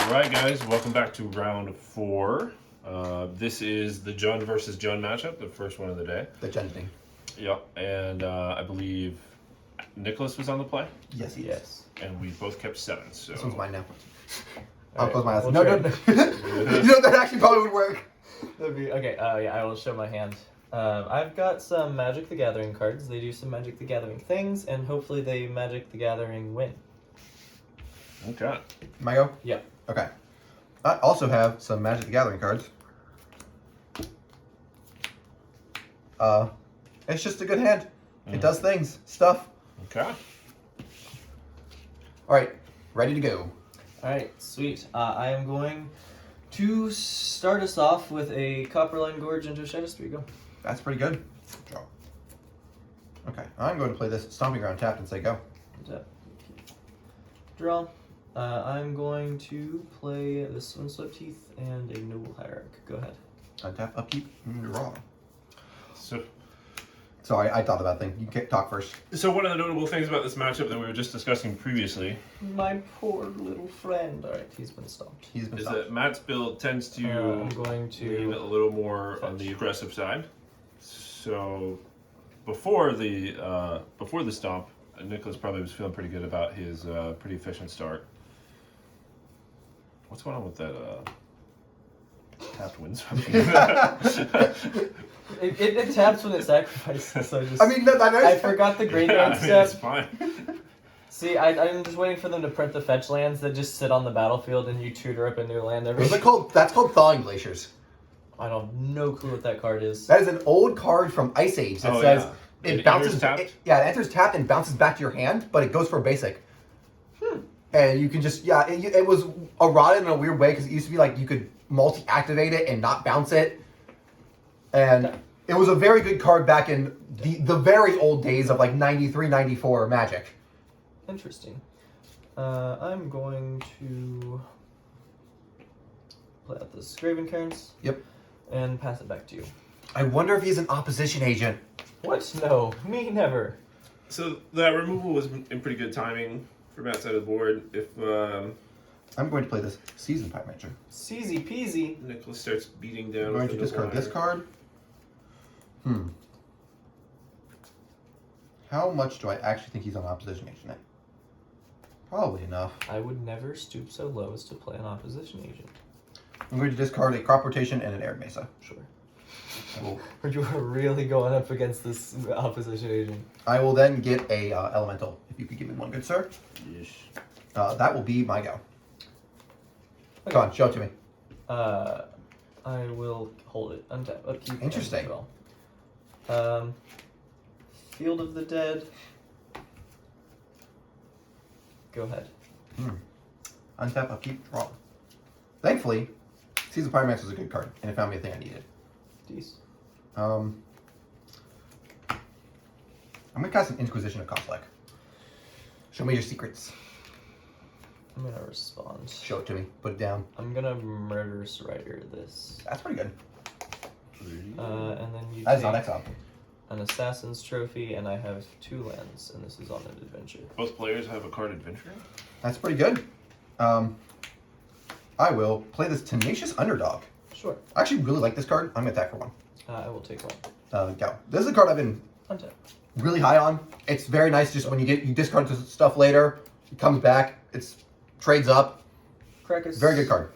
Alright guys, welcome back to round 4. This is the Jun versus Jun matchup, the first one of the day. The Jun thing. Yep, and I believe Nicholas was on the play. Yes, he is. And we both kept 7, so... This one's mine now. All I'll close my eyes. we'll No. You know, that actually probably would work. Okay, yeah, I will show my hand. I've got some Magic the Gathering cards. They do some Magic the Gathering things, and hopefully they Magic the Gathering win. Okay. Am I go? Yep. Okay. I also have some Magic the Gathering cards. It's just a good hand. It does things. Stuff. Okay. Alright. Ready to go. Alright, sweet. I am going to start us off with a Copperline Gorge into a Shadow Street. Go. That's pretty good. Draw. Okay. I'm going to play this Stomping Ground tapped and say go. Tap. Draw. I'm going to play this Windswept Teeth and a Noble Hierarch. Go ahead. Untap, upkeep, draw. So Sorry, I thought about things. You can talk first. one of the notable things about this matchup that we were just discussing previously My poor little friend. Alright, he's been stomped. He's been is stopped. that Matt's build tends to I'm going lean a to... little more on the aggressive side. So before the stomp, Nicholas probably was feeling pretty good about his pretty efficient start. What's going on with that tapped windswept? It taps when it sacrifices, so I mean, no, I forgot the graveyard It's step. fine. See, I'm just waiting for them to print the fetch lands that just sit on the battlefield and you tutor up a new land every... What's it called? That's called Thawing Glaciers. I don't have no clue what that card is. That is an old card from Ice Age that says it bounces. Enters tapped? It enters tapped and bounces back to your hand, but it goes for basic. And you can just it was eroded in a weird way because it used to be like you could multi-activate it and not bounce it, and it was a very good card back in the very old days of like 93, 94 Magic. Interesting. I'm going to play out this Graven Cairns. Yep. And pass it back to you. I wonder if he's an opposition agent. What? No, me never. So that removal was in pretty good timing for Matt's side of the board. If I'm going to play this Season Pipe Matcher. Easy peasy. Nicholas starts beating down, I'm going with to the discard this Noble card. How much do I actually think he's on opposition agent at? Probably enough. I would never stoop so low as to play an opposition agent. I'm going to discard a Crop Rotation and an Arid Mesa. Sure. I You are really going up against this opposition agent. will then get a Elemental, if you could give me one, good sir. Yes. That will be my go. Okay. Come on, show it to me. I will hold it. Untap. Upkeep. Interesting. Field of the Dead. Go ahead. Untap, upkeep, draw. Thankfully, Season Pyromancer was a good card, and it found me a thing I needed. Jeez. I'm going to cast an Inquisition of Kozilek. Show me your secrets. I'm gonna respond. Show it to me. Put it down. I'm gonna Murderous Rider this. That's pretty good. And then you That is take not exile. an Assassin's Trophy, and I have 2 lands, and this is on an adventure. Both players have a card adventure. That's pretty good. I will play this Tenacious Underdog. Sure. I actually really like this card. I'm going to attack for 1. I will take 1. Go. This is a card I've been Untap. really high on. It's very nice just when you discard stuff later, it comes back, it's trades up. Krakus. Very good card.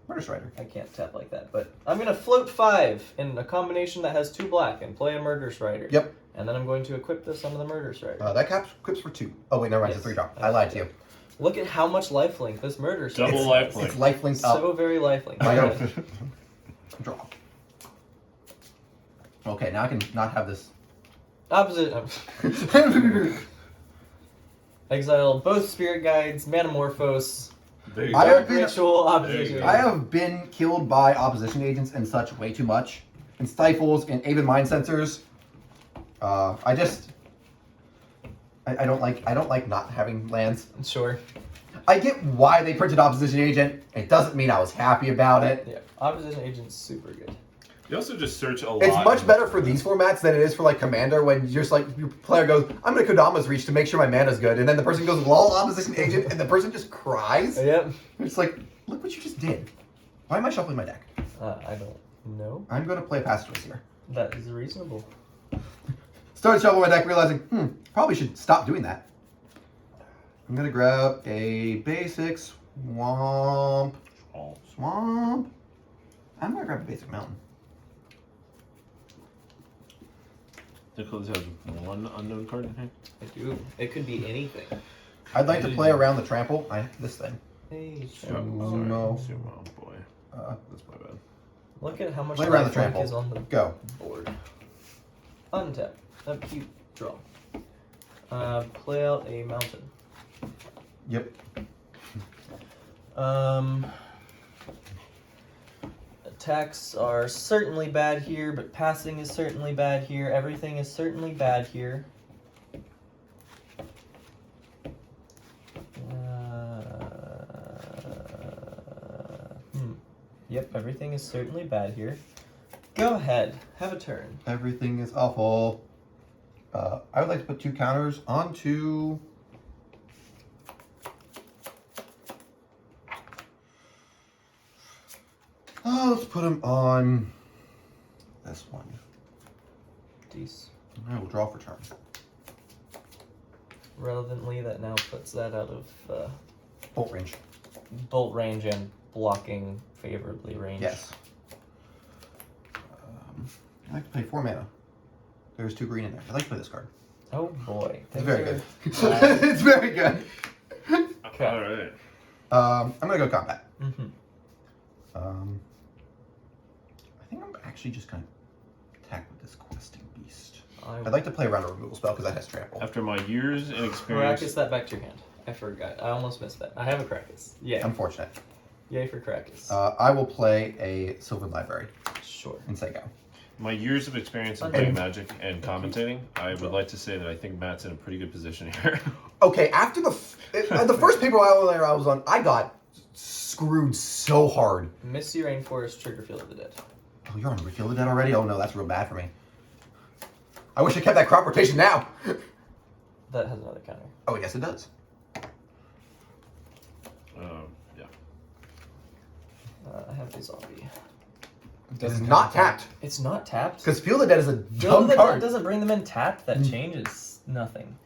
Murder Strider. I can't tap like that, but I'm gonna float 5 in a combination that has 2 black and play a Murderous Rider. Yep. And then I'm going to equip this onto the Murderous Rider. That equips for 2. Oh wait, never mind. It's a 3 drop. I lied to you. Look at how much lifelink this Murderous Rider Double has. lifelink. It's lifelink up. So very lifelink. I go. Draw. Okay, now I can not have this. Opposite. Exile both Spirit Guides, Manamorphose, There you I go. have been- Ritual, There Opposition. you go. I have been killed by opposition agents and such way too much. And stifles and Aven Mind Sensors. I don't like not having lands. Sure. I get why they printed opposition agent. It doesn't mean I was happy about it. Yeah. Opposition Agent's super good. You also just search a lot. It's much better for these formats than it is for like Commander when you're just like your player goes, I'm gonna Kodama's Reach to make sure my mana's good, and then the person goes lol opposition agent, and the person just cries. Yep. It's like, look what you just did. Why am I shuffling my deck? I don't know. I'm gonna play a pass choice here. That is reasonable. Started shuffling my deck, realizing, probably should stop doing that. I'm gonna grab a basic swamp. Swamp. I'm gonna grab a basic mountain. Nicholas has one unknown card in here. I do. It could be anything. I'd like to play around the trample. This thing. Hey, No. Oh boy. That's my bad. look at how much Play around the lifelink trample. is on the Go. board. Untap. Upkeep. Draw. Play out a mountain. Yep. Attacks are certainly bad here, but passing is certainly bad here. Everything is certainly bad here. Yep, everything is certainly bad here. Go ahead, have a turn. Everything is awful. I would like to put 2 counters onto. Let's put them on this one. Dece. I will draw for turn. Relevantly, that now puts that out of Bolt range. bolt range and blocking favorably range. Yes. I like to play 4 mana. There's 2 green in there. I like to play this card. Oh boy. It's very good. bad. It's very good. Okay. All right. I'm gonna go combat. Mm-hmm. I think I'm actually just gonna attack with this questing beast. I I'd like to play around a removal spell because that has trample. After my years in experience, Krakus that back to your hand. I forgot. I almost missed that. I have a Krakus. Yay. Unfortunate. Yay for Krakus. I will play a Sylvan Library Sure. and say go. my years of experience in playing Magic and commentating, I would like to say that I think Matt's in a pretty good position here. Okay, after the first Paperlander I was on, I got screwed so hard. Misty Rainforest, trigger Field of the Dead. Oh, you're on Field of Dead already? Oh no, that's real bad for me. I wish I kept that crop rotation now. That has another counter. Oh yes, it does. Yeah. I have the zombie. This is not tapped It's not tapped. because Field of Dead is a Field of dumb the Dead card. doesn't bring them in tapped. That changes nothing.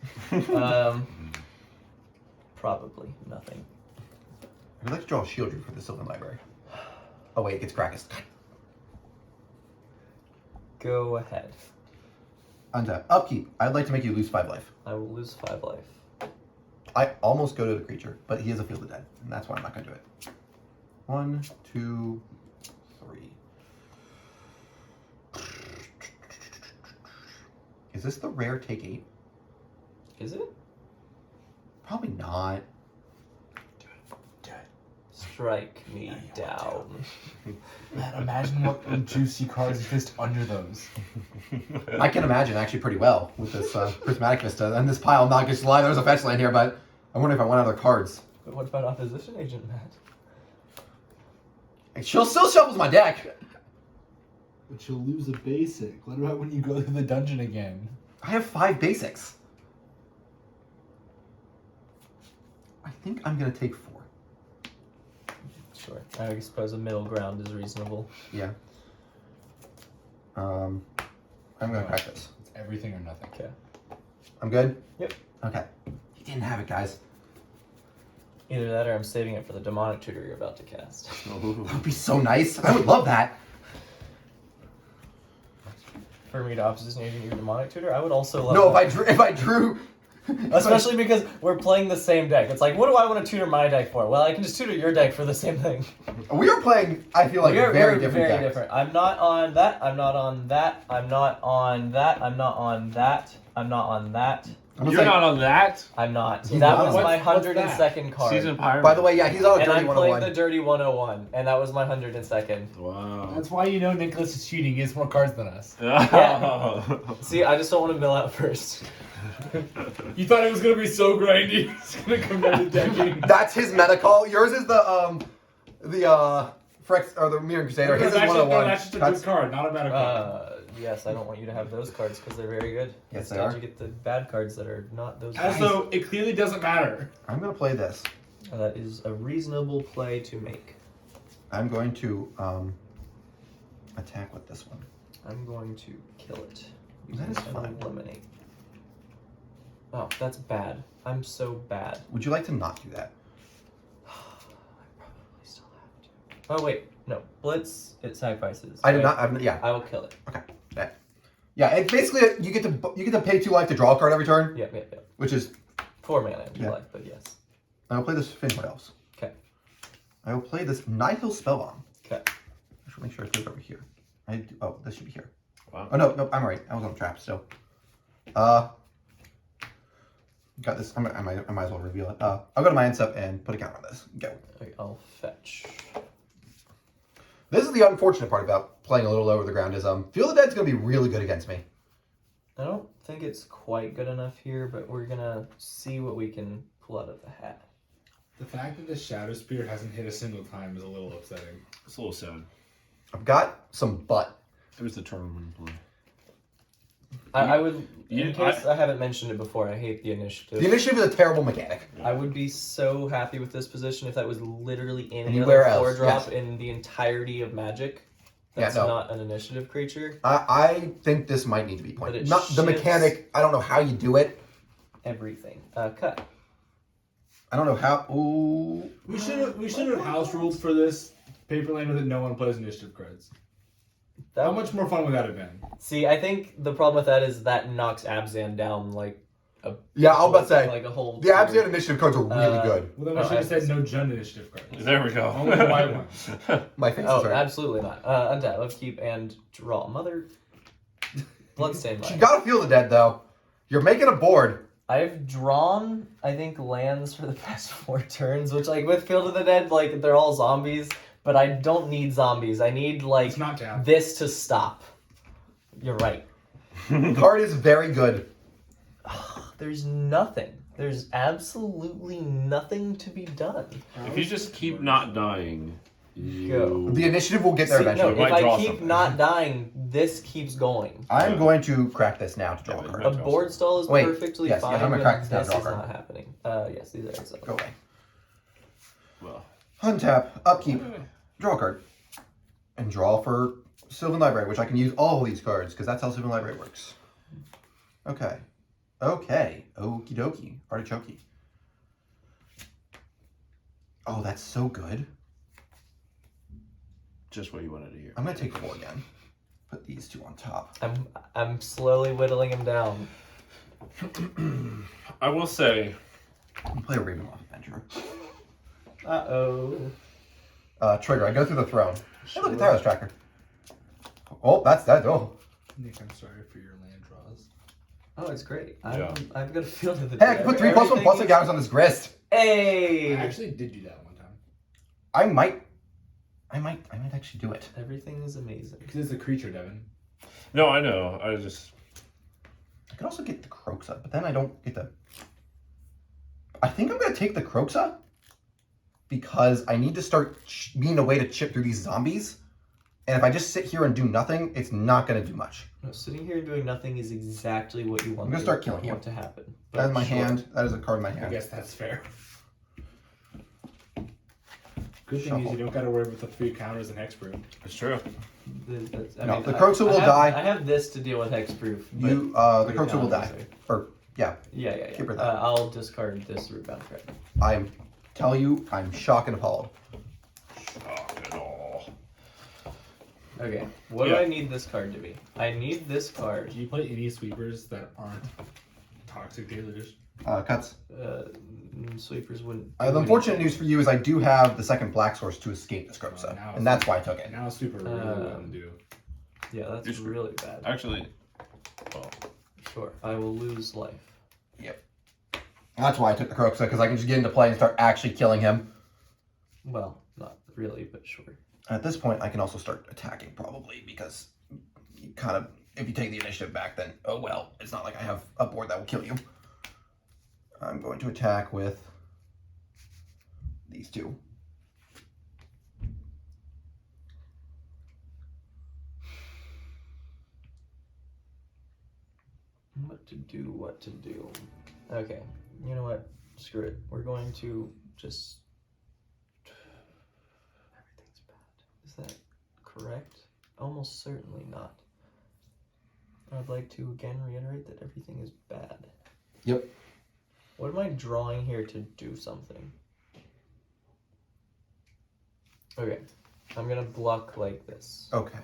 Probably nothing. I'd like to draw a Shield Root for the Sylvan Library. Oh wait, it gets Krakus. Go ahead. Untap. Upkeep. I'd like to make you lose 5 life. I will lose 5 life. I almost go to the creature, but he has a Field of Dead, and that's why I'm not going to do it. 1, 2, 3. Is this the rare take 8? Is it? Probably not. Strike me down. Man, imagine what juicy cards exist under those. I can imagine actually pretty well with this Prismatic Vista. And this pile, not just lie, there's a fetch land here, but I wonder if I want other cards. But what about Opposition Agent, Matt? She'll still shuffles my deck. But you'll lose a basic. What about when you go through the dungeon again? I have 5 basics. I think I'm going to take 4. Sure. I suppose a middle ground is reasonable. Yeah. I'm going to crack this. It's everything or nothing. Okay. I'm good? Yep. Okay. He didn't have it, guys. Either that or I'm saving it for the demonic tutor you're about to cast. That would be so nice. I would love that. For me to opposition agent your demonic tutor, I would also love No, that. if I drew... Especially because we're playing the same deck. It's like, what do I want to tutor my deck for? Well, I can just tutor your deck for the same thing. We are playing, I feel like, We're very different very decks. different. I'm not on that. I'm not on that. I'm not on that. I'm not on that. I'm not on that. I'm You're saying, not on that? I'm not. He's That not was on my that. What's that? 102nd card. Season Pyramid. by the way, yeah, he's on a And dirty I'm playing 101. the Dirty 101, and that was my 102nd. Wow. That's why you know Nicholas is cheating. He has more cards than us. See, I just don't want to mill out first. You thought it was gonna be so grindy. It's gonna come down to decking. That's his meta call. Yours is the Fricks or the Mirror Crusader. His That's is 101. that's just a Cuts. good card, not a bad card. Yes, I don't want you to have those cards because they're very good. Yes, they Instead, are. you get the bad cards that are not those cards. Also, it clearly doesn't matter. I'm gonna play this. That is a reasonable play to make. I'm going to attack with this one. I'm going to kill it. That is using fine. Eliminate. Oh, that's bad. I'm so bad. Would you like to not do that? I probably still have to. Oh wait, no. Blitz. It sacrifices. I did right? not. Yeah. I will kill it. Okay. That. Yeah. It's basically you get to pay 2 life to draw a card every turn, Yep. which is. 4 mana and 2 Yeah. life, but yes. I will play this Finn. What else? Okay. I will play this Nihil Spellbomb. Okay. I should make sure I put it over here. Oh, this should be here. Wow. Oh no, I'm right. I was on the trap still. Got this. I might as well reveal it. I'll go to my end step and put a counter on this. Go. Okay, I'll fetch. This is the unfortunate part about playing a little over the ground is Feel the Dead's gonna be really good against me. I don't think it's quite good enough here, but we're gonna see what we can pull out of the hat. The fact that the Shadow Spear hasn't hit a single time is a little upsetting. It's a little sad. I've got some butt. It was the turn one play. I would, you- in case I haven't mentioned it before, I hate the initiative. The initiative is a terrible mechanic. I would be so happy with this position if that was literally any Anywhere other 4 else, drop yes. in the entirety of Magic. Yeah, That's no. not an initiative creature. I think this might need to be But pointed. it Not the shifts- mechanic. I don't know how you do it. Everything. Cut. I don't know how. Ooh. We should have house rules for this Paperlander that no one plays initiative cards. That How much more fun would that have been? See, I think the problem with that is that knocks Abzan down like a Yeah, I was about to say like a whole. the Abzan initiative cards are really good. Well, then we Oh, should have said Abzan. no Jund initiative cards. There we go. Only the white ones. My face Oh, is right. absolutely not. Untap, upkeep, and draw. Mother. Bloodstained You Light. gotta Feel the Dead though. You're making a board. I've drawn, I think, lands for the past 4 turns, which, like, with Field of the Dead, like, they're all zombies, but I don't need zombies. I need, like, It's not tapped. this to stop. You're right. The card is very good. There's nothing. There's absolutely nothing to be done. If you just keep not dying, Go. The initiative will get there See, no, eventually. if might I draw keep something. not dying, this keeps going. I'm going to crack this now to draw Yeah, a but card. A That's board awesome. stall is Wait, perfectly yes, fine, I'm gonna but crack this down, this draw is card. not happening. Yes, these are exiled. Go away. well, Untap, upkeep, draw a card, and draw for Sylvan Library, which I can use all of these cards because that's how Sylvan Library works. Okay. Okie dokie. Artichoke. Oh, that's so good. just what you wanted to hear. I'm gonna take 4 again. Put these 2 on top. I'm slowly whittling him down. I will say, I'm play a Ravenloft Adventure. Uh-oh. Trigger. I go through the throne. Hey, look at Tyler's tracker. Oh, that's that. Oh. Nick, I'm sorry for your land draws. Oh, it's great. Yeah. I've got a feel of the Hey, I can put 3 +1 plus a counters on this grist. Hey! I actually did do that one time. I might actually do it. Everything is amazing. Because it's a creature, Devin. no, I know. I just I could also get the Croxa, but then I don't get the... I think I'm going to take the Croxa because I need to start being a way to chip through these zombies. And if I just sit here and do nothing, it's not going to do much. No, sitting here and doing nothing is exactly what you want. I'm gonna start killing want to happen. That is my Sure. hand. That is a card in my I hand. guess that's fair. Good thing Shuffle. is you don't got to worry about the 3 counters and hexproof. it's true. No, the Croxa will die. I have this to deal with hexproof. but- You, the Okay, Croxa no, will die. sorry. Or, yeah. Yeah. Keep her that. I'll discard this rootbound card. I'm tell you, I'm shocked and appalled. Shock and all. Okay, what do Yeah. I need this card to be? I need this card. Do you play any sweepers that aren't toxic dealers? Cuts. Sweepers wouldn't. The unfortunate news for you is I do have the second black source to escape this Croxa, now and that's why I took it. And now sweeper really wouldn't do. Yeah, that's You're screwed. really bad. Actually, well, Sure, I will lose life. That's why I took the Croxa, because I can just get into play and start actually killing him. Well, not really, but sure. At this point, I can also start attacking, probably, because you kind of, if you take the initiative back, then, oh well, it's not like I have a board that will kill you. I'm going to attack with these 2. What to do, what to do. Okay, you know what? Screw it. We're going to just... Everything's bad. Is that correct? Almost certainly not. I'd like to again reiterate that everything is bad. Yep. What am I drawing here to do something? Okay, I'm gonna block like this. Okay.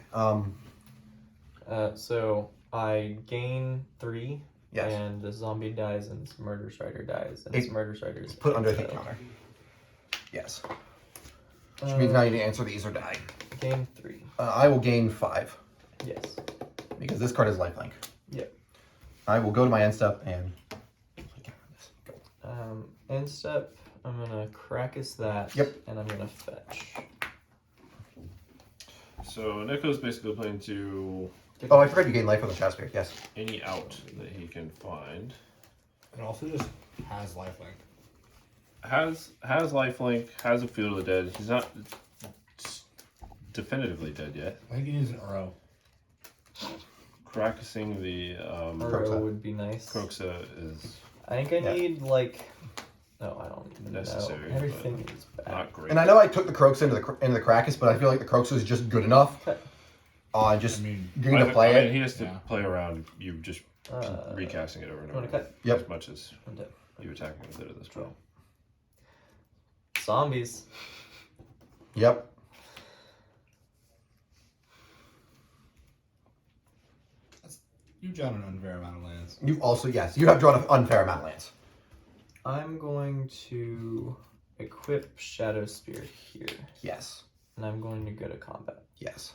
So I gain 3, Yes. and the zombie dies, and this murder strider dies, and this murder strider is Put under the picked up. counter. Yes. Which means now you need to answer these or die. Gain 3. I will gain 5 Yes. because this card is lifelink. Yep. I will go to my end step and. Go. End step. I'm gonna Krakus that. Yep. And I'm gonna fetch. So Nico's basically playing to Oh, I forgot you gain life with the Shadowspear. Yes. any out that he can find. It also just has lifelink. Has lifelink, has a Field of the Dead. He's not definitively dead yet. I think he needs an Uro. Practicing the Uro would be nice. Croxa is I think I Yeah. need like. No, I don't even Necessary, know. Everything is bad. not great. And I know I took the Croaks into the Krakus, but I feel like the Croaks is just good enough. Just I mean, getting to play I mean, it. he has to Yeah. play around. You just Uh, recasting it over and you wanna over. cut? Yep. As much as I'm dead. you attacking with it at this point. Zombies. Yep. you've drawn an unfair amount of lands. You've also you have drawn an unfair amount of lands. I'm going to equip Shadow Spear here, Yes. and I'm going to go to combat. Yes.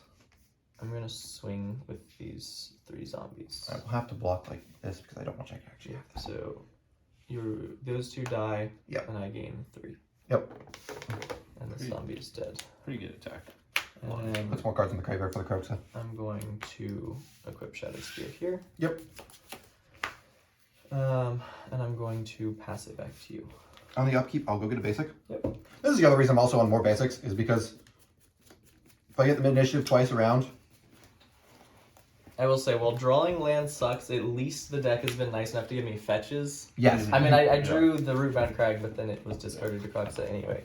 I'm gonna swing with these 3 zombies. I will have to block like this because I don't want to actually have this. So, those 2 die, Yep. and I gain 3. Yep. And the Pretty- zombie is dead. Pretty good attack. And then Put some more cards in the graveyard for the Croaks. I'm going to equip Shadow Spear here. Yep. And I'm going to pass it back to you. On the upkeep, I'll go get a basic. Yep. This is the other reason I'm also on more basics, is because if I get the mid-initiative twice around, I will say, while drawing land sucks, at least the deck has been nice enough to give me fetches. yes. I mean, I drew the Rootbound Crag, but then it was discarded to Kroxa anyway.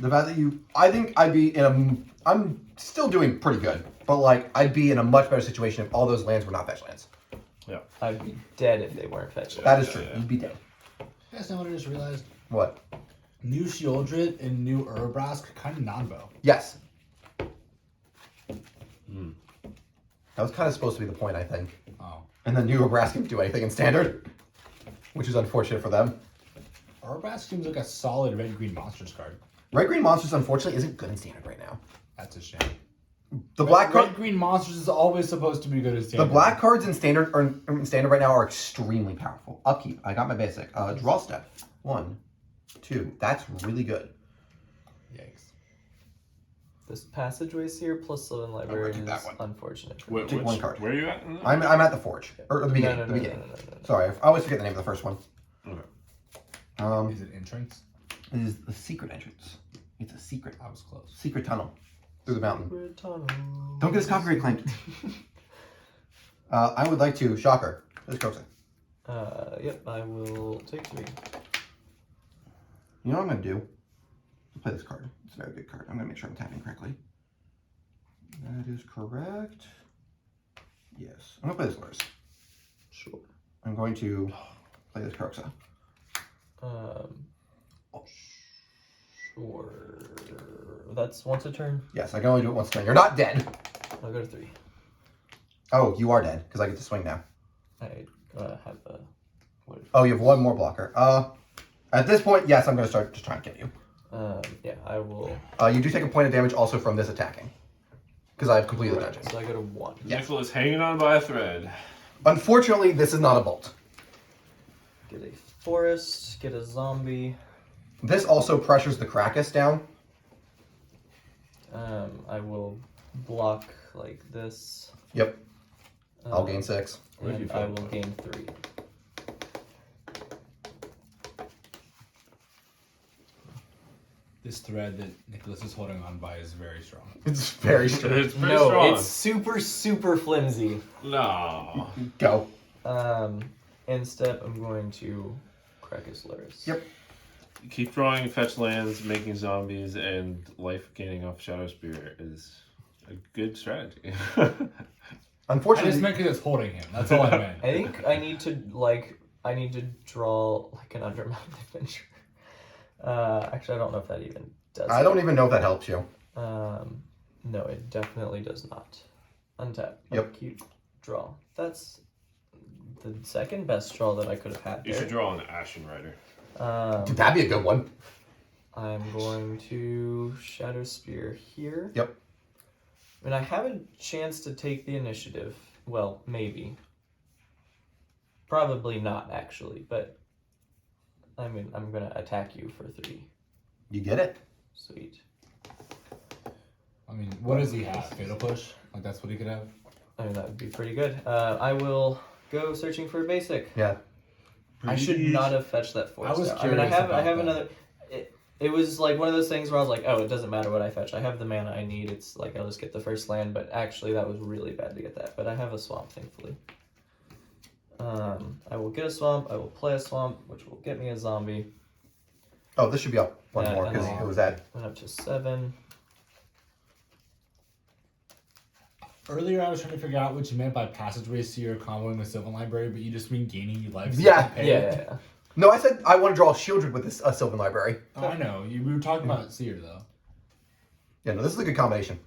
The fact that I think I'd be I'm still doing pretty good, but like, I'd be in a much better situation if all those lands were not fetch lands. I'd be dead if they weren't fetched. That is true. You'd be dead. You guys know what I just realized? What? New Shieldred and new Urabrask kind of non-bow. Yes. Hmm. That was kind of supposed to be the point, I think. Oh. And then New Nebraska can do anything in standard, which is unfortunate for them. Urabrask seems like a solid red-green monsters card. Red-green monsters, unfortunately, isn't good in standard right now. That's a shame. The black card, Red-green monsters is always supposed to be good as standard. the black cards in standard right now are extremely powerful. Upkeep. I got my basic. Draw step. 1, 2. That's really good. Yikes. This passageways here plus Sylvan Library take is that one. unfortunate. For Wait, me. Take one card. Where are you at? I'm at the forge or the beginning. No, the beginning. no. Sorry, I always forget the name of the first one. Okay. Is it entrance? It is the secret entrance. It's a secret. I was close. Secret tunnel through the mountain. Secret tunnel. Don't get his copyright claimed. I would like to shocker. Let's go. Yep, I will take 3. You know what I'm gonna do? I'll play this card. It's a very good card. I'm gonna make sure I'm tapping correctly. That is correct. Yes. I'm gonna play this Lurs. Sure. I'm going to play this Kroxa. Sure. That's once a turn. Yes, I can only do it once a turn. You're not dead. I'll go to 3. Oh, you are dead because I get to swing now. I have a. What if, Oh, you have one more blocker. At this point, yes, I'm gonna start just trying to kill you. yeah, I will. You do take a point of damage also from this attacking because I have completed the dungeon. So I go to 1. Yes. Nicholas hanging on by a thread. Unfortunately, this is not a bolt. Get a forest. Get a zombie. This also pressures the Krakus down. I will block like this. Yep. I'll Um, gain 6. What if you And I fail? will gain 3. This thread that Nicholas is holding on by is very strong. It's very strong. It's pretty No, strong. it's super, super flimsy. No. Go. End step, I'm going to crack his Luris. Yep. Keep drawing fetch lands, making zombies, and life gaining off Shadow Spear is a good strategy. I Unfortunately, just meant because it's holding him. That's all I meant. I think I need to draw like an Undermountain Adventure. Actually, I don't know if that even does. I don't even know if that helps you. No, it definitely does not. Untap. Yep. Cute draw. That's the second best draw that I could have had. You there. should draw an Ashen Rider. Dude, that'd be a good one. I'm going to Shadow Spear here. Yep. I mean, I have a chance to take the initiative. Well, maybe. Probably not, actually, but I mean, I'm going to attack you for 3. You get it. Sweet. I mean, what does he have? Fatal Push? Like, that's what he could have? I mean, that would be pretty good. I will go searching for a basic. Yeah. I should not have fetched that force. I was I mean, curious I have about that. another. It was like one of those things where I was like, oh, it doesn't matter what I fetch. I have the mana I need. It's like I'll just get the first land. But actually, that was really bad to get that. But I have a swamp, thankfully. I will get a swamp. I will play a swamp, which will get me a zombie. Oh, this should be up one Yeah, more because it was at. Went up to 7. Earlier, I was trying to figure out what you meant by Passageway Seer comboing with Sylvan Library, but you just mean gaining life. Yeah. Yeah. No, I said I want to draw a Shieldred with this Sylvan Library. Oh, I know. We were talking about Seer, though. Yeah, no, this is a good combination.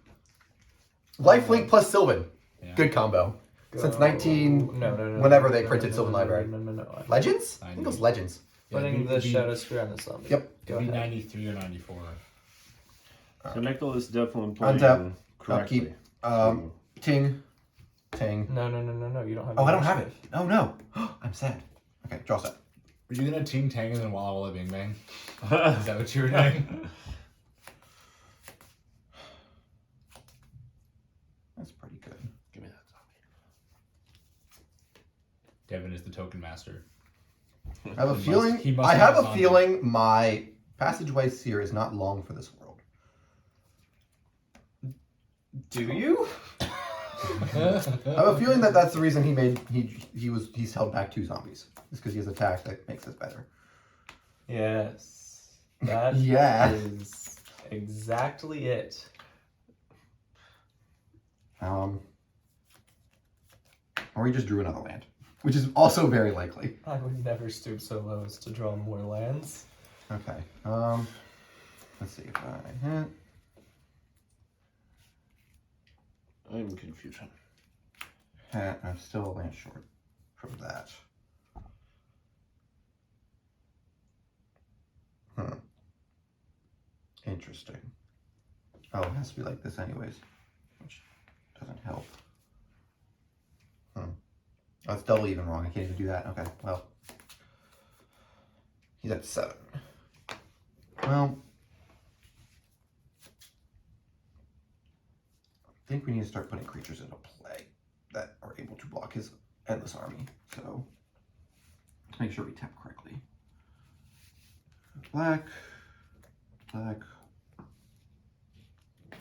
Lifelink plus Sylvan. Yeah. Good combo. Since 19... No. Whenever they printed Sylvan Library. No. Legends? I think it was Legends. Putting Yeah, the it'd be- Shadow Spear on the zombie. Yep. Go It'd be ahead. 93 or 94. So Nicholas is definitely playing Untap. correctly. Upkeep. Ting. Ting. No. You don't have. Oh, the I don't have it. initiative. Oh, no. I'm sad. Okay, draw set. Were you gonna Ting Tang and then Walla Walla Bing Bang? Is that what you were doing? That's pretty good. Give me that zombie. Devin is the token master. I have a He feeling. must- he must I have have a zombie. feeling my Passageway Seer is not long for this world. Do you? I have a feeling that that's the reason he's held back 2 zombies. It's because he has attack that makes this better. Yes. That Yeah. is exactly it. Or he just drew another land, which is also very likely. I would never stoop so low as to draw more lands. Okay. Let's see if I hit. I'm confused. I'm still a land short from that. Interesting. Oh, it has to be like this anyways, which doesn't help. Oh, it's double even wrong. I can't even do that. Okay, well. He's at 7. Well. I think we need to start putting creatures into play that are able to block his endless army. So let's make sure we tap correctly. Black, 1,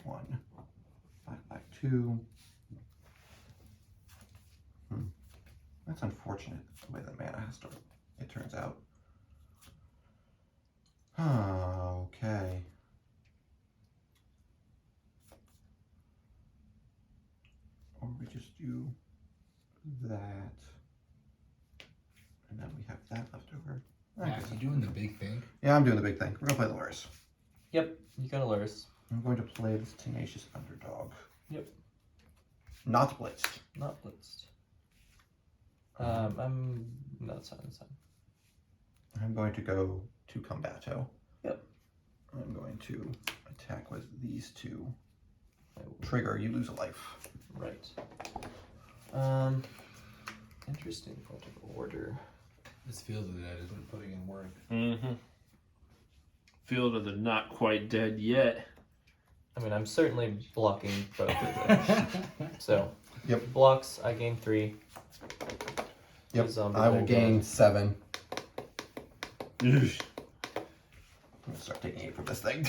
black 2. That's unfortunate the way the mana has to. It turns out. Okay. Or we just do that, and then we have that left over. Yeah, you doing the big thing? Yeah, I'm doing the big thing. We're gonna play the Luris. Yep, you got a Luris. I'm going to play this Tenacious Underdog. Yep. Not Blitzed. Not blitzed. No, it's fine. I'm going to go to Combato. Yep. I'm going to attack with these 2. I will- Trigger, you lose a life. Right. Interesting point of order. This feels of that isn't putting in work. Mm-hmm. Field of the not quite dead yet. I mean, I'm certainly blocking both of them. So, Yep. blocks, I gain 3. Yep. Zombie I will there, gain 7. Eesh. I'm gonna start taking 8 from this thing.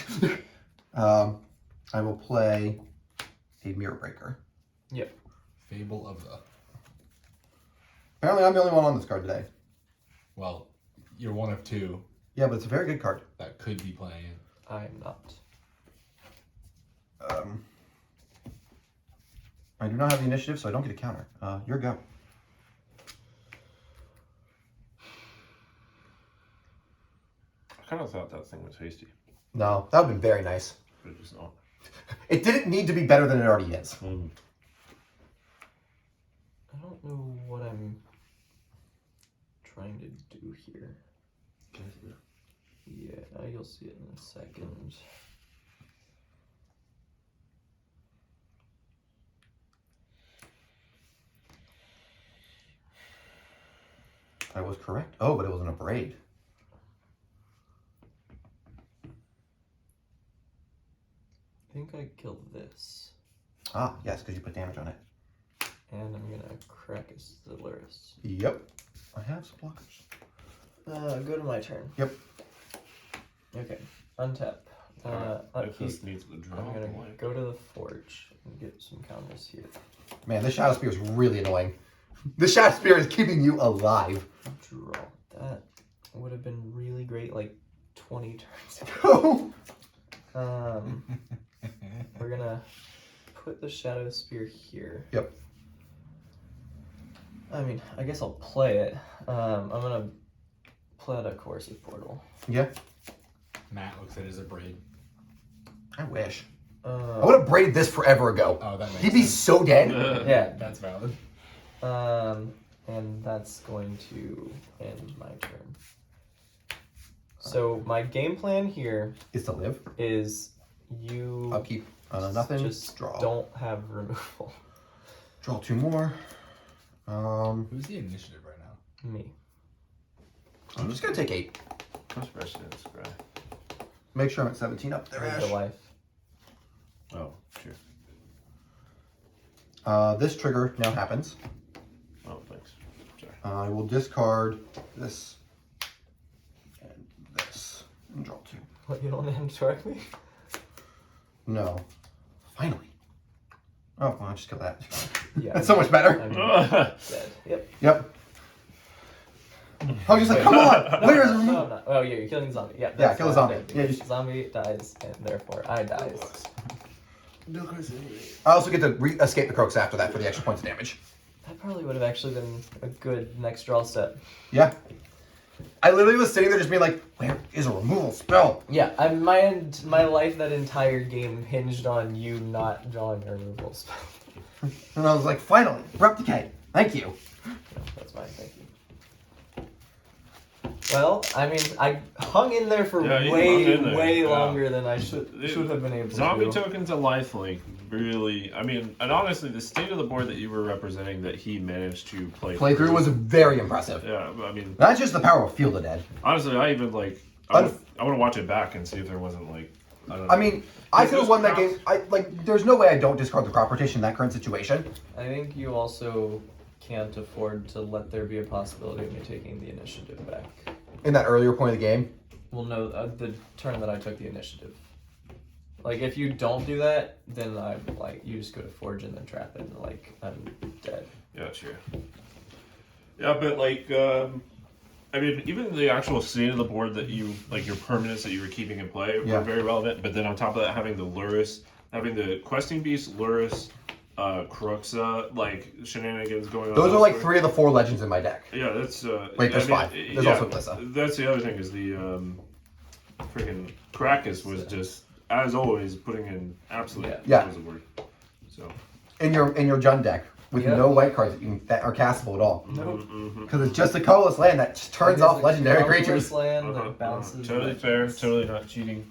I will play a Mirror Breaker. Yep. Fable of the. Apparently, I'm the only one on this card today. Well, you're one of two Yeah, but it's a very good card. that could be playing it. I'm not. I do not have the initiative, so I don't get a counter. Your go. I kind of thought that thing was hasty, No, that would have been very nice. but it's not. It didn't need to be better than it already is. Mm. I don't know what I'm trying to do here. Yeah, you'll see it in a second. I was correct. Oh, but it was in a braid. I think I killed this. Ah, yes, because you put damage on it. And I'm gonna crack a Stellaris. Yep. I have some blockers. Go to my turn. Yep. Okay, untap. This needs to draw. I'm gonna go to the forge and get some counters here. Man, this Shadow Spear is really annoying. This Shadow Spear is keeping you alive. Draw. That would have been really great, like 20 turns. We're gonna put the Shadow Spear here. Yep. I mean, I guess I'll play it. I'm gonna play out a Coercive Portal. Yeah. Matt looks at it as a braid. I wish. I would have braided this forever ago. Oh, that makes He'd be sense. so dead. Yeah. That's valid. And that's going to end my turn. So my game plan here Is to live. is you Upkeep. Nothing. just Draw. don't have removal. Draw 2 more. Who's the initiative right now? Me. I'm just gonna take 8. What's precedence, right? Make sure I'm at 17 up there. Read the Ash. life. Oh, sure. This trigger now happens. Oh, thanks. Sorry. I will discard this and this and draw 2. What, you don't want him to track me? No. Finally. Oh, well, I'll just kill that. Yeah. That's so much better. I'm dead. Yep. Yep. I was just like, come on! Where is No, removal? I'm not. Oh, yeah, you're killing the zombie. Yeah, Yeah, that's kill the why I'm zombie. dead, Yeah, because just- zombie dies, and therefore I dies. I also get to escape the Croaks after that for the extra points of damage. That probably would have actually been a good next draw step. Yeah. I literally was sitting there just being like, where is a removal spell? Yeah, my life that entire game hinged on you not drawing a removal spell. And I was like, finally, replicate. Thank you. No, that's fine, thank you. Well, I mean, I hung in there for Yeah, you hung way in there, yeah. longer than I should have been able Zombie to. tokens and lifelink really. I mean, and honestly, the state of the board that you were representing that he managed to play Playthrough was very impressive. Yeah, I mean, Not just the power of Field of Dead. honestly, I even like. I want to watch it back and see if there wasn't like. I don't know. I mean, I Is could have this won that crop- game. There's no way I don't discard the crop rotation in that current situation. I think you also can't afford to let there be a possibility of me taking the initiative back. In that earlier point of the game. Well, no, the turn that I took the initiative. Like, if you don't do that, then I'm like, you just go to Forge and then trap it, and like, I'm dead. Yeah, sure. Yeah, but like, I mean, even the actual state of the board that you like, your permanents that you were keeping in play Yeah. were very relevant. But then on top of that, having the Luris, having the questing beast, Luris, Cruxa, like shenanigans going on. Those are like elsewhere. 3 of the 4 legends in my deck. Yeah, that's. Wait, there's 5. There's also Glissa. That's the other thing is the freaking Krakus was just as always putting in absolute Yeah. tons of work. So. In your Jund deck. With Yep. no white cards that are castable at all. Nope. Because it's just a colorless land that just turns off legendary creatures. Land that bounces. Totally fair. Totally not cheating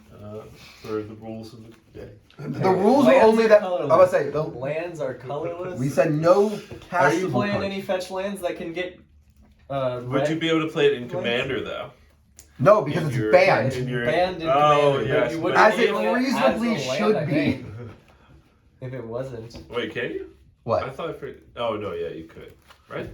for the rules of the game. The rules are Lands only are that. I colorless. was say the, Lands are colorless. we said no castable Are you playing cards. any fetch lands that can get? Would red? you be able to play it in Commander though? No, because In it's your- banned. in your- Banned in Oh, Commander, yes, but you but- wouldn't As be it able to reasonably as a land, should I be. think, if it wasn't. Wait, can you? I What? thought. Oh no, yeah, you could. Right?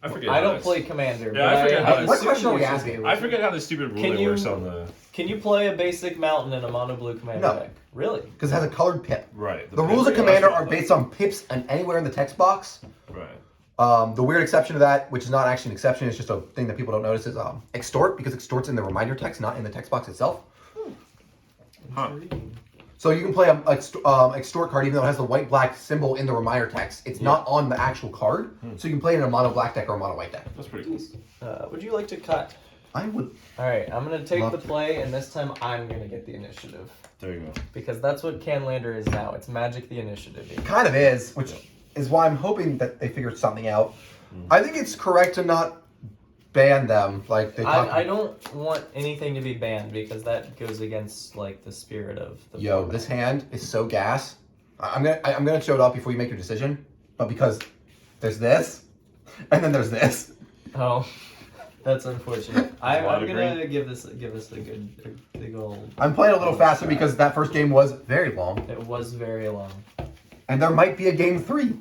I forget. I how don't that's- play Commander. Yeah, I but forget how I it's- What assume question are you we should asking? be able I to. forget how the stupid Can ruling you- works on the. Can you play a basic mountain in a mono blue commander No. deck? Really? Because it has a colored pip. Right. The rules of Commander are based on pips and anywhere in the text box. Right. The weird exception to that, which is not actually an exception, it's just a thing that people don't notice, is extort, because extort's in the reminder text, not in the text box itself. Huh. So you can play an extort card even though it has the white-black symbol in the reminder text. It's not on the actual card, so you can play it in a mono-black deck or a mono-white deck. That's pretty cool. Would you like to cut? I would. All right, I'm gonna take Love the to. play, and this time I'm gonna get the initiative There you go. because that's what Canlander is now. It's Magic the Initiative. It kind of is, which is why I'm hoping that they figure something out. I think it's correct to not ban them like they talk. I don't want anything to be banned because that goes against like the spirit of the. Yo, format. this hand is so gas. I'm gonna show it off before you make your decision, but because there's this, and then there's this. Oh, that's unfortunate. I'm lot of gonna green. give this a big old. I'm playing a little faster because that first game was very long, It was very long. and there might be a game 3.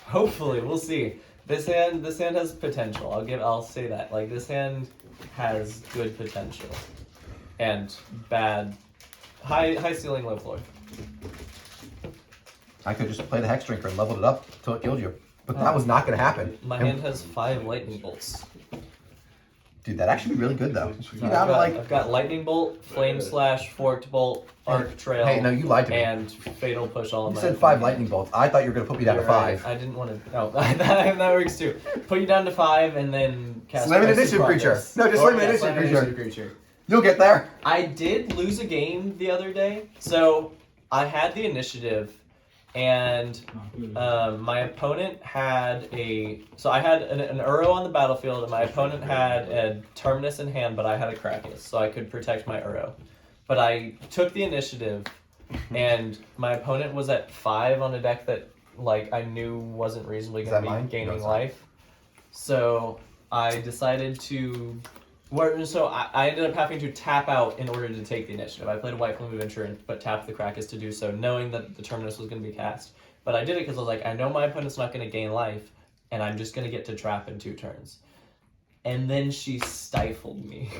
Hopefully, we'll see. This hand has potential. I'll say that. Like this hand has good potential, and bad, high ceiling, low floor. I could just play the Hex Drinker and leveled it up until it killed you, but that was not gonna happen. My And- hand has 5 lightning bolts. Dude, that'd actually be really good though. You I've gotta, I've got lightning bolt, flame slash, forked bolt, arc trail. Hey, no, you lied to me. And fatal push all. You of said my 5 lightning bolts. I thought you were gonna put me down to You're right. 5. I didn't want to. Oh, that works too. Put you down to 5 and then cast. Slam an Crisis initiative creature. Progress. No, just Or, slam an yeah, initiative slam an creature. initiative creature. You'll get there. I did lose a game the other day, so I had the initiative, and my opponent had a. So I had an Uro on the battlefield, and my opponent had a Terminus in hand, but I had a Krakus, so I could protect my Uro. But I took the initiative, and my opponent was at 5 on a deck that like I knew wasn't reasonably Is going that to be mine? No, gaining it's not. life. So I decided to. So I ended up having to tap out in order to take the initiative. I played a White Plume Adventure, but tapped the Krakus to do so, knowing that the Terminus was going to be cast. But I did it because I was like, I know my opponent's not going to gain life, and I'm just going to get to trap in 2 turns. And then she stifled me.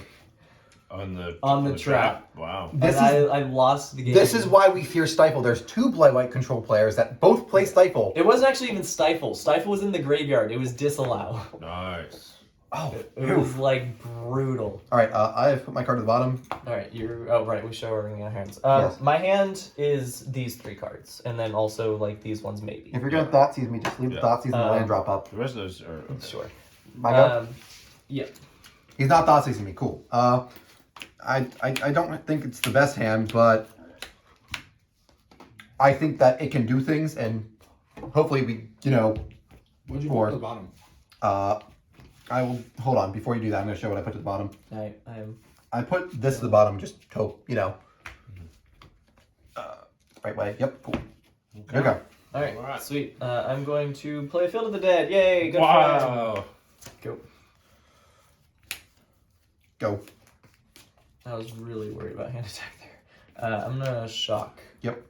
On the trap. Wow. This and is- I lost the game. This is why we fear Stifle. There's 2 Blight control players that both play Stifle. It wasn't actually even Stifle. Stifle was in the graveyard. It was Disallow. Nice. Oh, It was like brutal. all right. I have put my card to the bottom. All right, you're. Oh, right. We show our ring in our hands. Yes. My hand is these 3 cards, and then also like these ones maybe. If you're gonna Thoughtseize me, just leave the Yeah. Thoughtseize and the land drop up. The rest of those are okay. Sure. My go. Yeah. He's not Thoughtseizing me. Cool. I don't think it's the best hand, but I think that it can do things, and hopefully we, What'd you Four. put at the bottom? I will hold on before you do that. I'm gonna show what I put to the bottom. I am. I put this to the bottom, just hope, right way. Yep, cool. There you go. All right. Alright. Sweet. I'm going to play Field of the Dead. Yay! Good for him. Wow. Go. Go. I was really worried about hand attack there. I'm gonna shock. Yep.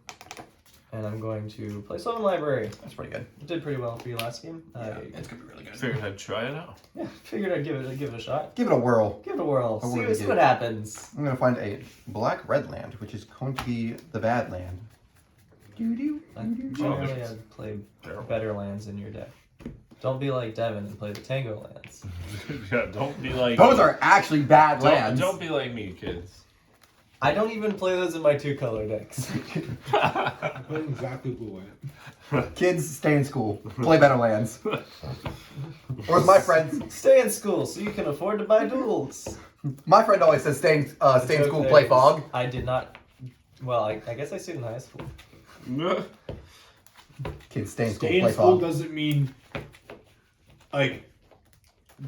And I'm going to play Sylvan Library. That's pretty good. It did pretty well for you last game. Yeah, it's gonna be really good. Figured I'd try it out. Yeah, figured I'd give it a shot. Give it a whirl. Give it a whirl. I See, really see do. what happens. I'm gonna find a black-red land, which is going to be the bad land. Doo-doo, doo-doo. Generally, I'd play better lands in your deck. Don't be like Devin and play the Tango lands. Yeah, don't be like Those are actually bad lands. Don't be like me, kids. I don't even play those in my 2-color decks. I put exactly blue in it. Kids, stay in school. Play better lands. Or as my friend, Stay in school so you can afford to buy duels. my friend always says, stay in school, play Fog. I did not. Well, I guess I stayed in high school. Kids, stay in school, Stay in play school Fog. doesn't mean like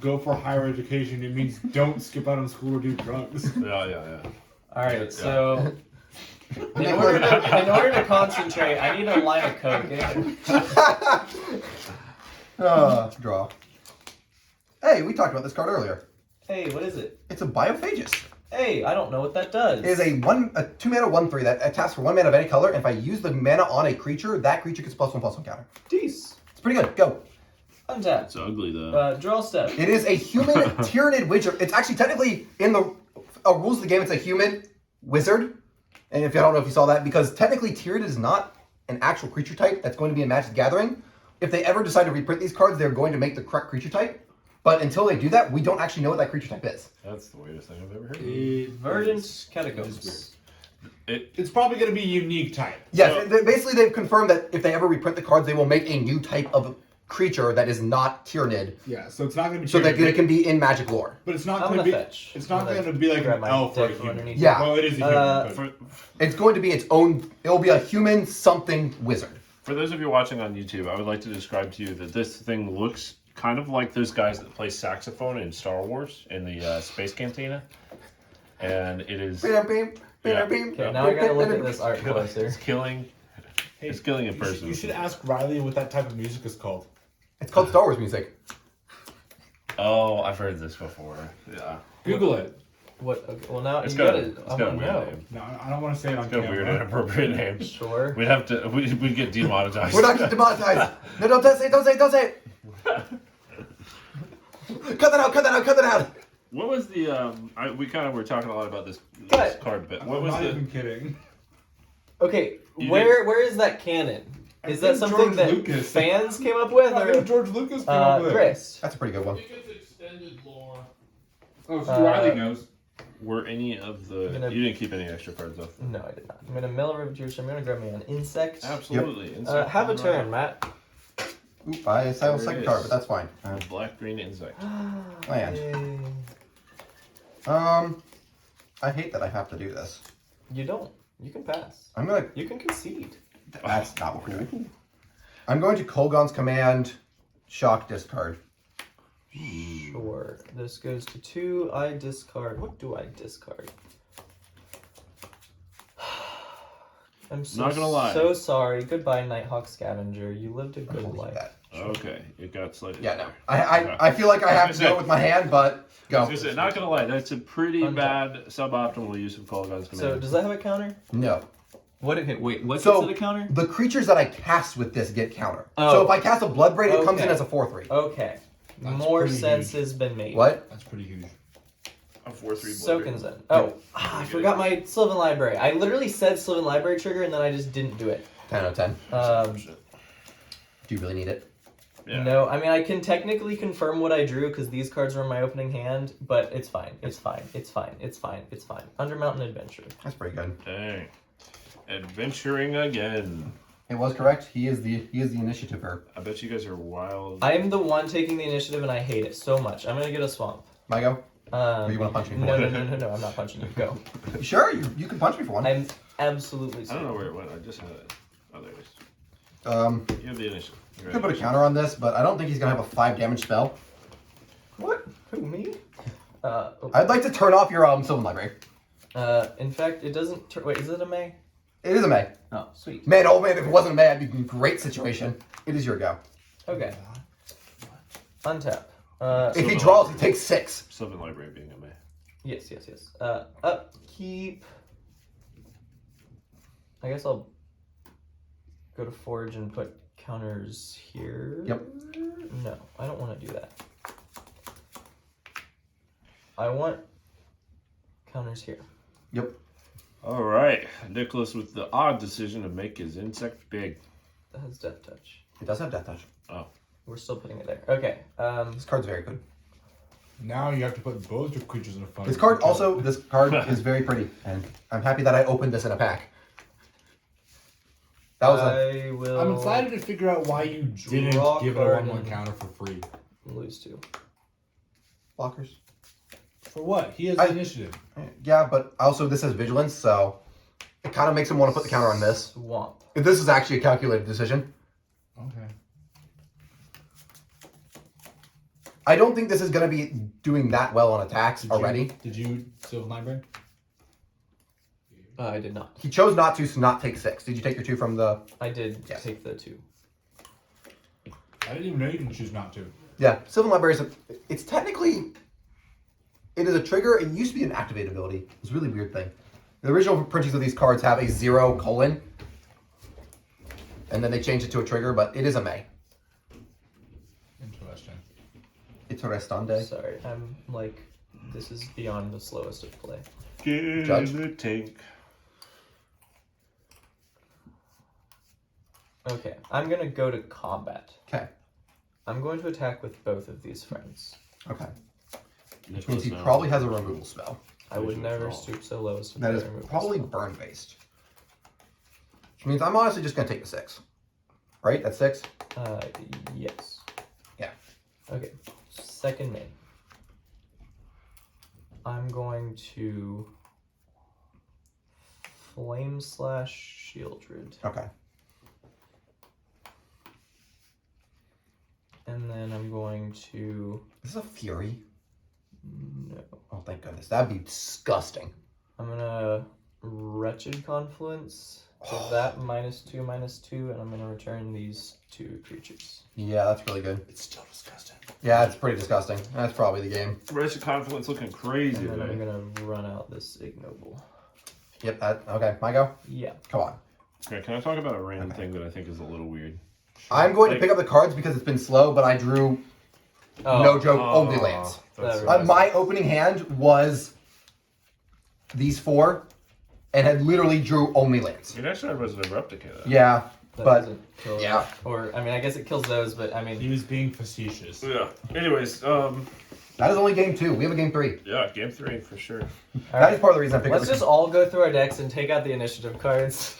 go for higher education. It means don't skip out on school or do drugs. Yeah. All right, so in order to concentrate, I need a line of coke. Draw. Hey, we talked about this card earlier. Hey, what is it? It's a Biophagus. Hey, I don't know what that does. It is a 2 mana 1/3 that attacks for 1 mana of any color, and if I use the mana on a creature, that creature gets +1/+1 counter. Deece. It's pretty good. Go. Untap. It's ugly though. Draw step. It is a human Tyrannid Witcher. It's actually technically in the rules of the game. It's a human wizard. And if I don't know if you saw that, because technically Tyranid is not an actual creature type that's going to be in Magic the Gathering. If they ever decide to reprint these cards, they're going to make the correct creature type. But until they do that, we don't actually know what that creature type is. That's the weirdest thing I've ever heard. Verdant Catacombs. It's probably going to be a unique type. Yes, basically they've confirmed that if they ever reprint the cards, they will make a new type of creature that is not Tyranid. Yeah, so it's not going to be. So that it can be in Magic lore. But it's not I'm going to gonna be. fetch. It's not I'm going gonna to be like grab an my elf or a deck from human. underneath. Yeah. Well, it is a human. but It's going to be its own. It'll be a human something wizard. For those of you watching on YouTube, I would like to describe to you that this thing looks kind of like those guys that play saxophone in Star Wars in the Space Cantina. And it is... Beam, Yeah. beam. Okay, now I gotta look at this art closer. It's killing. It's killing in person. You should ask Riley what that type of music is called. It's called Star Wars music. Oh, I've heard this before. Yeah. Google it. What? Okay, well, now It's you got gotta. a, it's I got a wanna weird know. name. No, I don't want to say it on It's got a camera. weird inappropriate name. Sure. We'd have to... We'd get demonetized. We're not getting demonetized. No, don't say it. Don't say it. Don't say it. Cut that out. Cut that out. Cut that out. What was the... we kind of were talking a lot about this Cut. card, but what I'm was not the... even kidding. Okay, You where is that canon? I Is that think something George that Lucas. fans came up with, I think or George Lucas came up with it. Chris? That's a pretty good one. it's extended lore. Oh, so Riley knows. Were any of the... gonna- You didn't keep any extra cards, though. No, I did not. I'm gonna mill a Revolution. I'm gonna grab me an insect. Absolutely. Have a turn, Matt. Oop, I saw There second it card, is. but that's fine. Black-green insect. Land. Yay. I hate that I have to do this. You don't. You can pass. I'm gonna. You can concede. That's not what we're doing. I'm going to Kolgon's command, shock discard. Sure. This goes to 2. I discard. What do I discard? I'm so, Not gonna lie. so sorry. Goodbye, Nighthawk Scavenger. You lived a good Believe life. that. Okay, it got slightly... Yeah, no. Okay. I feel like I have to gonna go say- with my hand, but I go. was gonna say, not gonna lie, that's a pretty Untap. bad suboptimal use of Kolaghan's command. So does that have a counter? No. What? Okay, wait. What's So- it a counter? The creatures that I cast with this get counter. Oh. So if I cast a Bloodbraid, it comes in Okay. as a 4/3. Okay. That's More pretty sense huge. has been made. What? That's pretty huge. a 4/3 Soakins in. Oh, I forgot my Sylvan Library. I literally said Sylvan Library trigger and then I just didn't do it. 10 out of 10. Do you really need it? Yeah. No, I mean I can technically confirm what I drew because these cards are in my opening hand, but it's fine. It's fine. It's fine. It's fine. It's fine. Under Mountain Adventure. That's pretty good. Dang. Adventuring again. It was correct. He is the initiativer. I bet you guys are wild. I'm the one taking the initiative and I hate it so much. I'm gonna get a swamp. My go? Or you want to punch me for No, one? no. I'm not punching you. Go. Sure, you can punch me for one. I'm absolutely. I don't know where it went. I just had it. Oh, there it is. You have the initiative. I could put a counter on this, but I don't think he's going to have a 5 damage spell. What? Who, me? I'd like to turn off your Sylvan Library. In fact, it doesn't. Wait, is it a May? It is a May. Oh, sweet. Man, oh man, if it wasn't a May, I'd be in a great situation. It is your go. Okay. Untap. If he draws, he takes 6. Sylvan Library being a May. Yes. Upkeep. I guess I'll go to Forge and put counters here. Yep. No, I don't want to do that. I want counters here. Yep. All right. Nicholas with the odd decision to make his insect big. That has Death Touch. It does have Death Touch. Oh. We're still putting it there. Okay. This card's very good. Now you have to put both your creatures in a fun. This card is very pretty, and I'm happy that I opened this in a pack. That was I will. I'm excited to figure out why you didn't Draw give it a card 1/1 and- counter for free. Lose 2. blockers. For what? He has I- initiative. Yeah, but also this has vigilance, so it kind of makes him want to put the counter on this. Swamp. If this is actually a calculated decision. Okay. I don't think this is going to be doing that well on attacks already. Did you Sylvan Library? I did not. He chose not to, so not take 6. Did you take your 2 from the... I did Yes. take the 2. I didn't even know you can choose not to. Yeah, Sylvan Library is it's technically... It is a trigger. It used to be an activate ability. It's a really weird thing. The original printings of these cards have a 0:, and then they changed it to a trigger, but it is a May. Interesting. It's a restande. Sorry, I'm like This is beyond the slowest of play. Get Judge? in the tank. Okay, I'm gonna go to combat. Okay. I'm going to attack with both of these friends. Okay. Which Nicholas means he now. probably has a removal spell. I would Visual never draw. stoop so low as to That play is a removal probably spell. burn based. Which means I'm honestly just gonna take the 6. Right? That's 6? Yes. Yeah. Okay. Second main. I'm going to Flame Slash Shieldred. Okay. And then I'm going to Is this a Fury? no. Oh, thank goodness. That'd be disgusting. I'm gonna Wretched Confluence. With that -2/-2, and I'm gonna return these 2 creatures. Yeah, that's really good. It's still disgusting. Yeah, it's pretty disgusting. That's probably the game. Wretched Confluence looking crazy And then I'm today. gonna run out this Ignoble. Yep, okay, my go? Yeah. Come on. Okay, can I talk about a random thing that I think is a little weird? I'm going to Like- pick up the cards because it's been slow, but I drew, Oh, no joke, only lands. That's That My opening hand was these 4 and had literally drew only lands. It actually was an Replica. Yeah, that but doesn't kill yeah. Or I mean, I guess it kills those, but I He mean, was being facetious. Yeah. Anyways, that is only game 2. We have a game 3. yeah, game 3 for sure. That is part of the reason I picked let's up just all go through our decks and take out the initiative cards.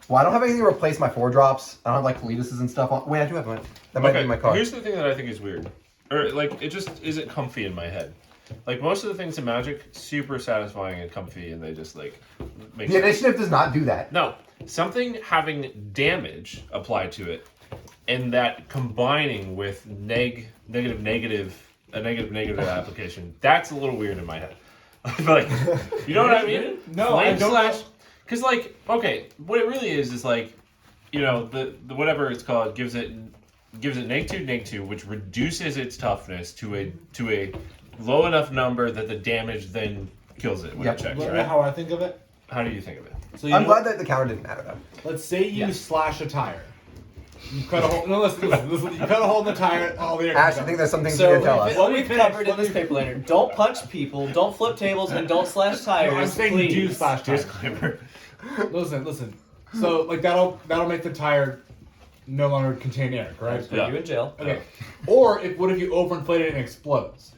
Well, I don't have anything to replace my 4-drops. I don't have like Politis and stuff on. Wait, I do have one. That might be my card. Here's the thing that I think is weird. Or, like, it just isn't comfy in my head. Like, most of the things in Magic, super satisfying and comfy, and they just, like, make The sense. initiative does not do that. No. Something having damage applied to it, and that combining with negative application, that's a little weird in my head. Like, you know what I mean? No, I don't know. Because, like, okay, what it really is like, you know, the whatever it's called gives it -2/-2, which reduces its toughness to a low enough number that the damage then kills it when Yep. it checks, You know right? how I think of it? How do you think of it? So I'm glad that the counter didn't matter though. Let's say you Yeah. slash a tire. You cut a hole. No, listen. You cut a hole in the tire. All the air Ash, comes I out. think there's something So you can tell us. what we've finish, covered in let this me- paper lander: don't punch people, don't flip tables, and don't slash tires. No, I'm saying please. do slash tires. Disclaimer. Listen. So like that'll make the tire no longer contain air, correct? Put Yeah. you in jail. Okay. Or what if you overinflate it and it explodes?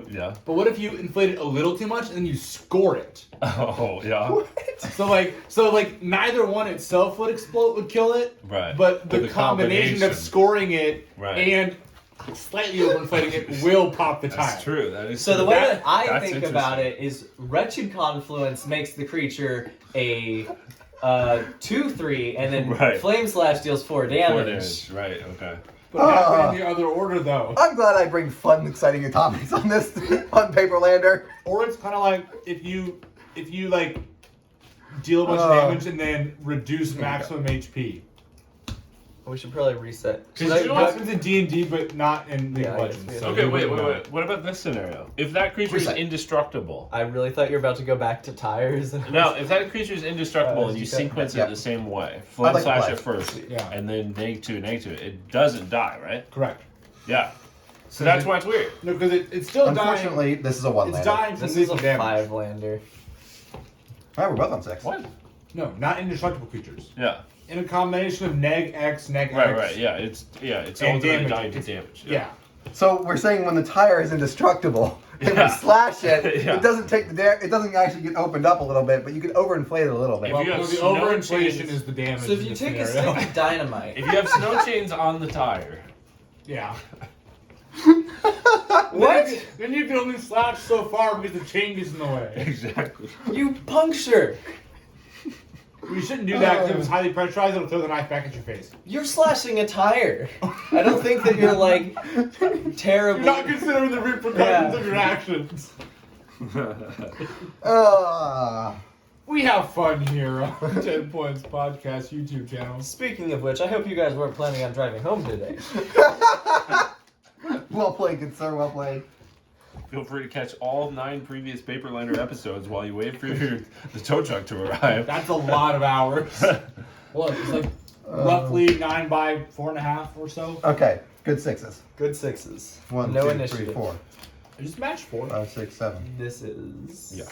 Yeah. But what if you inflate it a little too much and then you score it? Oh, yeah. So like neither one itself would kill it. Right. But But the combination of scoring it Right. and slightly overinflating it will pop the tire. That's true. That is So the true. way that I that's think about interesting. it is Wretched Confluence makes the creature a 2/3, and then Right. Flame Slash deals 4 4 damage. damage. Right, okay. But it happened in the other order though. I'm glad I bring fun, exciting atomics on this on Paperlander. Or it's kind of like if you like deal a bunch of damage and then reduce maximum HP. We should probably reset. Because Like, you know it what? happens in D&D, but not in League Yeah, of I Legends. guess, so Okay, you wait. wouldn't know. What about this scenario? If that creature is Reset. indestructible. I really thought you were about to go back to tires. No, if that creature is indestructible and you okay. sequence Yeah. it the same way, flame like to slash play. it first, Yeah. and then -2, it doesn't die, right? Correct. Yeah. So that's why it's weird. No, because it's still dying. Unfortunately, this is a 1 It's lander. dying from This is a lethal damage. 5-lander. Alright, we're both on 6. What? No, not indestructible creatures. Yeah. In a combination of neg X, neg Right, X. right. Yeah, it's And all damage. dying to damage. Yeah. So we're saying when the tire is indestructible and Yeah. we slash it, Yeah. it doesn't take it doesn't actually get opened up a little bit, but you can overinflate it a little bit. If Well, you have the snow overinflation chains- is the damage. So if in you this take a scenario. stick of dynamite, If you have snow chains on the tire, Yeah. what? Then you can only slash so far because the chain is in the way. exactly. You puncture. You shouldn't do that because if it's highly pressurized, it'll throw the knife back at your face. You're slashing a tire. I don't think that you're like terrible. You're not considering the repercussions Yeah. of your actions. We have fun here on 10 Points Podcast YouTube channel. Speaking of which, I hope you guys weren't planning on driving home today. Well played, good sir, well played. Feel free to catch all 9 previous Paperlander episodes while you wait for the tow truck to arrive. That's a lot of hours. Well, it's like roughly 9 by 4.5 or so. Okay, good 6s. Good 6s. 1, No 2, initiative. 3, 4. Is this match 4? 5, 6, 7. This is. Yeah.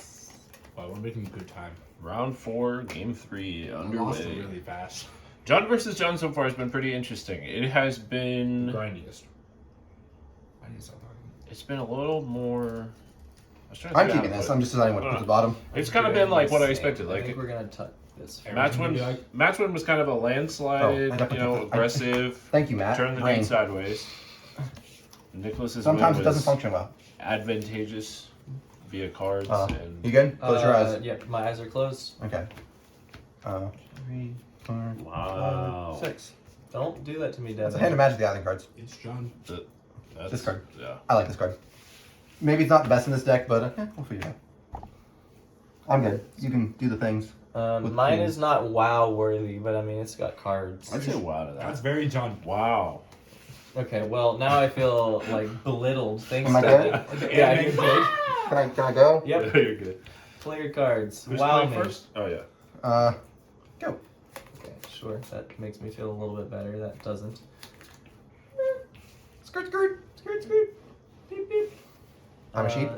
Wow, we're making good time. Round 4, game 3 I lost it underway. really fast. John versus John so far has been pretty interesting. It has The been. grindiest. I need to stop talking. It's been a little more. I was trying to I'm figure out keeping how to this. put I'm just deciding what to put at the bottom. it. It's kind of been like what I expected. I Like think we're gonna tuck this. match Everything would be one. like- Match one was kind of a landslide. Aggressive. Thank you, Matt. Turn the Brain. game sideways. Nicholas's Sometimes win it doesn't was function well. advantageous via cards You and good? Close your eyes. Yep, my eyes are closed. Okay. 3, 4, wow. 5, 6. Don't do that to me, That's a Devin. hand of Magic the Gathering cards. It's John. That's, This card. Yeah. I like this card. Maybe it's not the best in this deck, but we'll figure it out. I'm good. You can do the things. With Mine queen. is not WoW worthy, but I mean it's got cards. I'd say wow to That's that. very John. Wow. Okay, well now I feel like belittled. Thanks, Am I Devin. good? Yeah, you're good. Can I go? Yep, You're good. play your cards. Who's Wow playing me. first? Oh yeah. Go. Okay, sure. That makes me feel a little bit better. That doesn't. Skirt, skirt. Skirt, skirt. Beep, beep. I'm a sheep.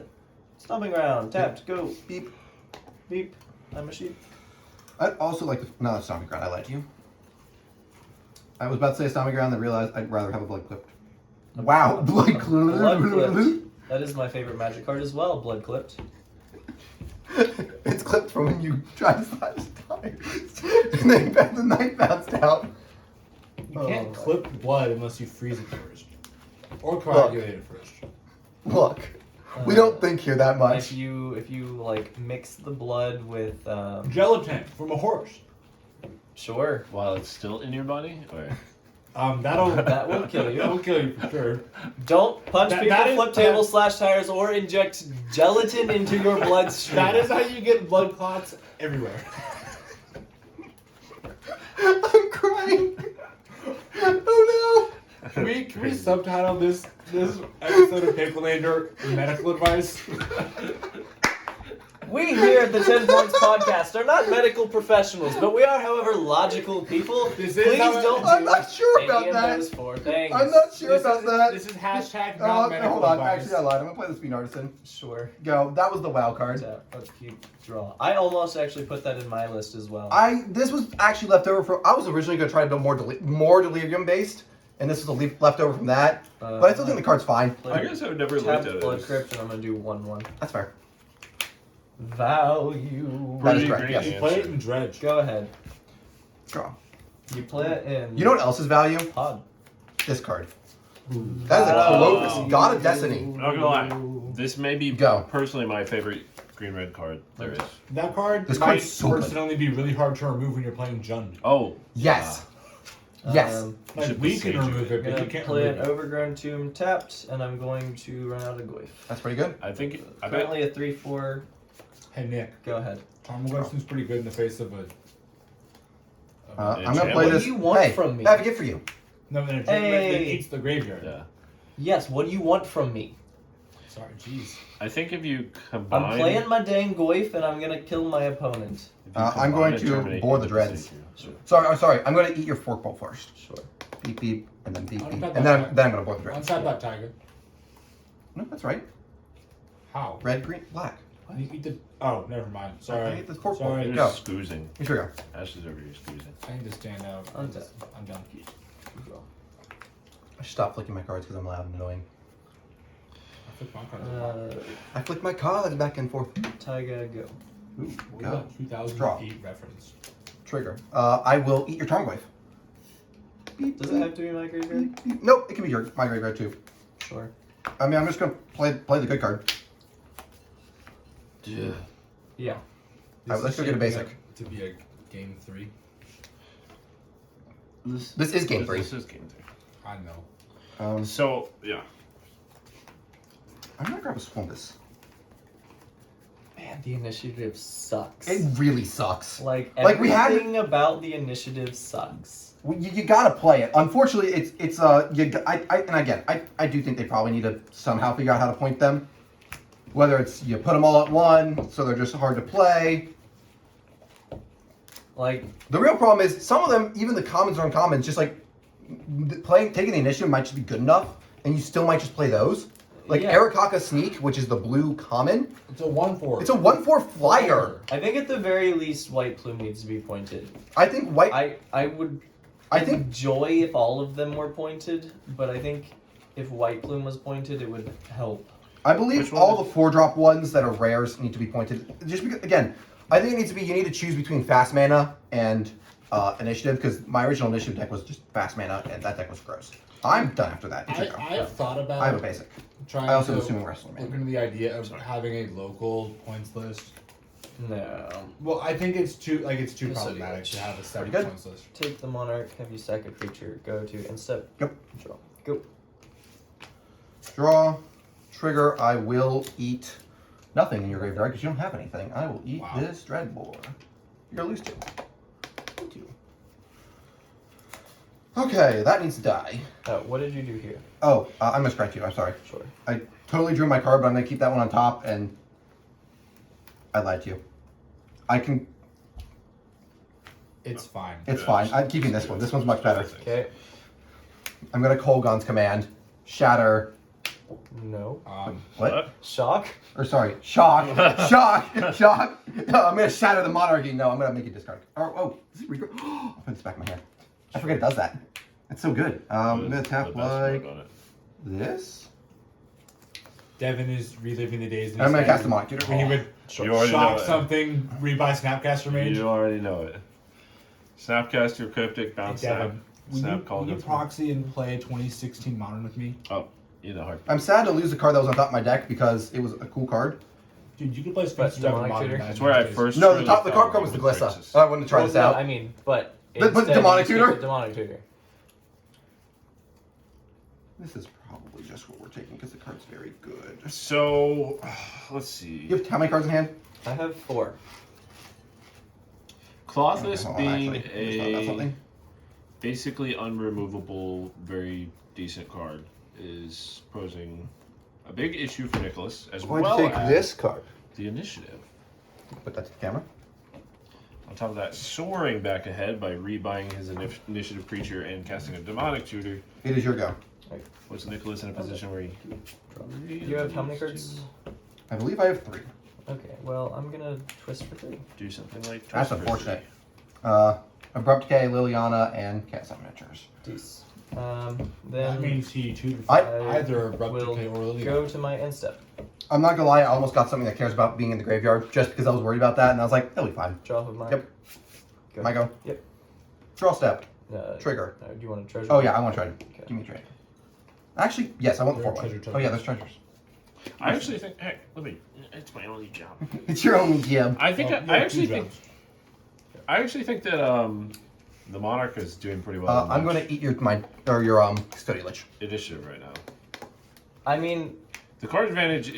Stomping ground. Tapped. Go. Beep. Beep. I'm a sheep. I'd also like to. No, that's Stomping Ground. I lied to you. I was about to say Stomping Ground, then realized I'd rather have a Blood Clipped. Wow. Blood Blood Clipped. clipped. That is my favorite Magic card as well. Blood clipped. It's clipped from when you tried to slash time. And then the knife bounced out. You can't Oh. clip blood unless you freeze it first. Or coagulate it first. Look. We don't think here that much. If you like mix the blood with Gelatin from a horse. sure. While it's still in your body, or That will kill you. That will kill you for sure. Don't punch That- people, that is- flip tables, slash tires, or inject gelatin into your bloodstream. That is how you get blood clots everywhere. I'm crying. Oh Can we subtitle this episode of Paperlander medical advice? We here at the 10 Points Podcast are not medical professionals, but we are, however, logical people. This is Please how it- don't I'm do not sure any about of that. those four things. I'm not sure about that. This is hashtag no. not medical Hold on. advice. Actually, I lied. I'm going to play the Speed Artisan. Sure. Go. That was the WoW card. So, let's keep draw. I almost actually put that in my list as well. This was actually left over from. I was originally going to try to build more Delirium based, and this was left over from that. But I still think the card's fine. I guess I've never looked Tap at Blood it. Crypt, and I'm gonna do 1/1. That's fair. Value. That is Pretty correct, great yes. You play it in Dredge. Go ahead. Draw. You play it in. You know what else is value? Pod. This card. That is a Colossus, God of Destiny. Not gonna lie, this may be Go. personally my favorite green-red card there is. That card This might card's so good. personally be really hard to remove when you're playing Jund. Oh, Yes. Yes. Like should we be can Sage. remove it, I'm but gonna you can't play remove an it. Overgrown Tomb tapped, and I'm going to run out of Goyf. That's pretty good. I think I bet Currently a 3/4. Hey Nick, Go ahead. Tarmogoyf seems pretty good in the face of a. I'm going to What play do this. you want hey, from me? I have a gift for you. No, in a Hey. that eats the graveyard. yeah. Yes. What do you want from me? Sorry, jeez. I think if you combine, I'm playing my dang Goyf, and I'm gonna kill my opponent. if you I'm combine going a to terminate, bore the you can dreads. save you. Sorry. I'm going to eat your fork bolt first. Sure. Beep, beep, and then beep, I'll beep. bet And that- then I'm going to bore the dreads. Unside that tiger. No, that's right. How? Red, green, black. You eat the. Oh, never mind. I Sorry. ate the fork bolt. Sorry. You're Go. scoozing. Here we go. Ash is over here scoozing. I need to stand out. I'm done. I'm done. I should stop flicking my cards because I'm loud and annoying. I took my card. I flick my cards back and forth. Taiga, go. Ooh, What go. about 2008 reference? Trigger. I will eat your Tarmogoyf. Beep, Does it have to be my graveyard? beep, beep. Nope, it can be my graveyard too. Sure. I mean, I'm just going to play the good card. Yeah. Yeah. Alright, let's go get a shaping basic. up To be a game 3. This is game 3. This is game 3. I know. So yeah, I'm going to grab a Swombus. Man, the initiative sucks. It really sucks. Like Like, we had- everything about the initiative sucks. You gotta play it. Unfortunately, I do think they probably need to somehow figure out how to point them. Whether it's you put them all at one, so they're just hard to play. Like The real problem is some of them, even the commons or uncommons, just like taking the initiative might just be good enough, and you still might just play those. Like Arakaka Sneak, which is the blue common. It's a 1/4. It's a 1/4 flyer. I think at the very least, White Plume needs to be pointed. I think white. I would enjoy if all of them were pointed, but I think if White Plume was pointed, it would help. I believe all the 4-drop ones that are rares need to be pointed. Just because, again, I think it needs to be. You need to choose between fast mana and initiative, because my original initiative deck was just fast mana, and that deck was gross. I'm done after that. I've thought about. I have a basic. Trying I also to am assuming wrestler. look into the idea of having a local points list. No. Well, I think it's too Just problematic to have a separate good. points list. Take the Monarch, have you sack a creature, go to end step. Yep. Draw. Go. Draw. Trigger. I will eat nothing in your graveyard because you don't have anything. I will eat Wow. this Dreadbore. You're gonna lose 2. Thank you. Okay, that needs to die. What did you do here? Oh, I'm gonna scratch you. I'm sorry. Sure. I totally drew my card, but I'm gonna keep that one on top, and I lied to you. I can. It's fine. It's fine. I'm keeping this one. This one's much better. Okay. I'm gonna Kolgon's command, shatter. No. What? Shock? Or sorry, shock, shock, shock. No, I'm gonna shatter the monarchy. No, I'm gonna make it discard. Oh, is it regret? I'll put this back in my hand. I forget it does that. It's so good. I'm gonna tap like this. Devin is reliving the days. And I'm gonna cast the monarch tutor. When he would You already know shock it. something, rebuy Snapcaster Mage. You already know it. Snapcast your cryptic, bounce snap, Devin, will snap, call you goes. proxy and play 2016 Modern with me? Oh, you know, hard. I'm sad to lose the card that was on top of my deck because it was a cool card. Dude, you could play But Sphinx Dragon Demonic Modern. Tutor? back That's in where I those days. first. No, the really top, the card fell was the in with Glissa. Crisis. I wanted to try this no, out. I mean, but But instead Demonic you Tutor? keep the Demonic Tutor. This is probably just what we're taking because the card's very good. So, let's see. You have how many cards in hand? I have 4. Clothless Hold on, being actually, I just thought about a something. basically unremovable, very decent card is posing a big issue for Nicholas, as well as card. the initiative. Put that to the camera. On top of that, soaring back ahead by rebuying his initiative creature and casting a demonic tutor, It is your go. puts Nicholas in a position where he. You have how many cards? I believe I have 3. Okay, well, I'm gonna twist for 3. Do something like That's Twist for unfortunate. Abrupt Decay, Liliana, and Cast Miniatures. Dece. That Then means he tutored I- either Abrupt will Decay or Lily. go to my end step. I'm not gonna lie, I almost got something that cares about being in the graveyard just because I was worried about that, and I was like, it'll be fine. Draw off of mine. Yep. Go. My go. Yep. Draw step. Do Trigger. you want a treasure? Oh yeah, I want to try. Okay. Give me a trade. Actually, yes, I want the There 4 are one. treasure Oh yeah, tokens. there's treasures. I actually think. Hey, let me. It's my only job. It's your only GM. I think. Oh, I yeah, actually 2 think. jobs. I actually think that the Monarch is doing pretty well. I'm gonna eat your custodial lich. initiative right now. I mean, The card advantage,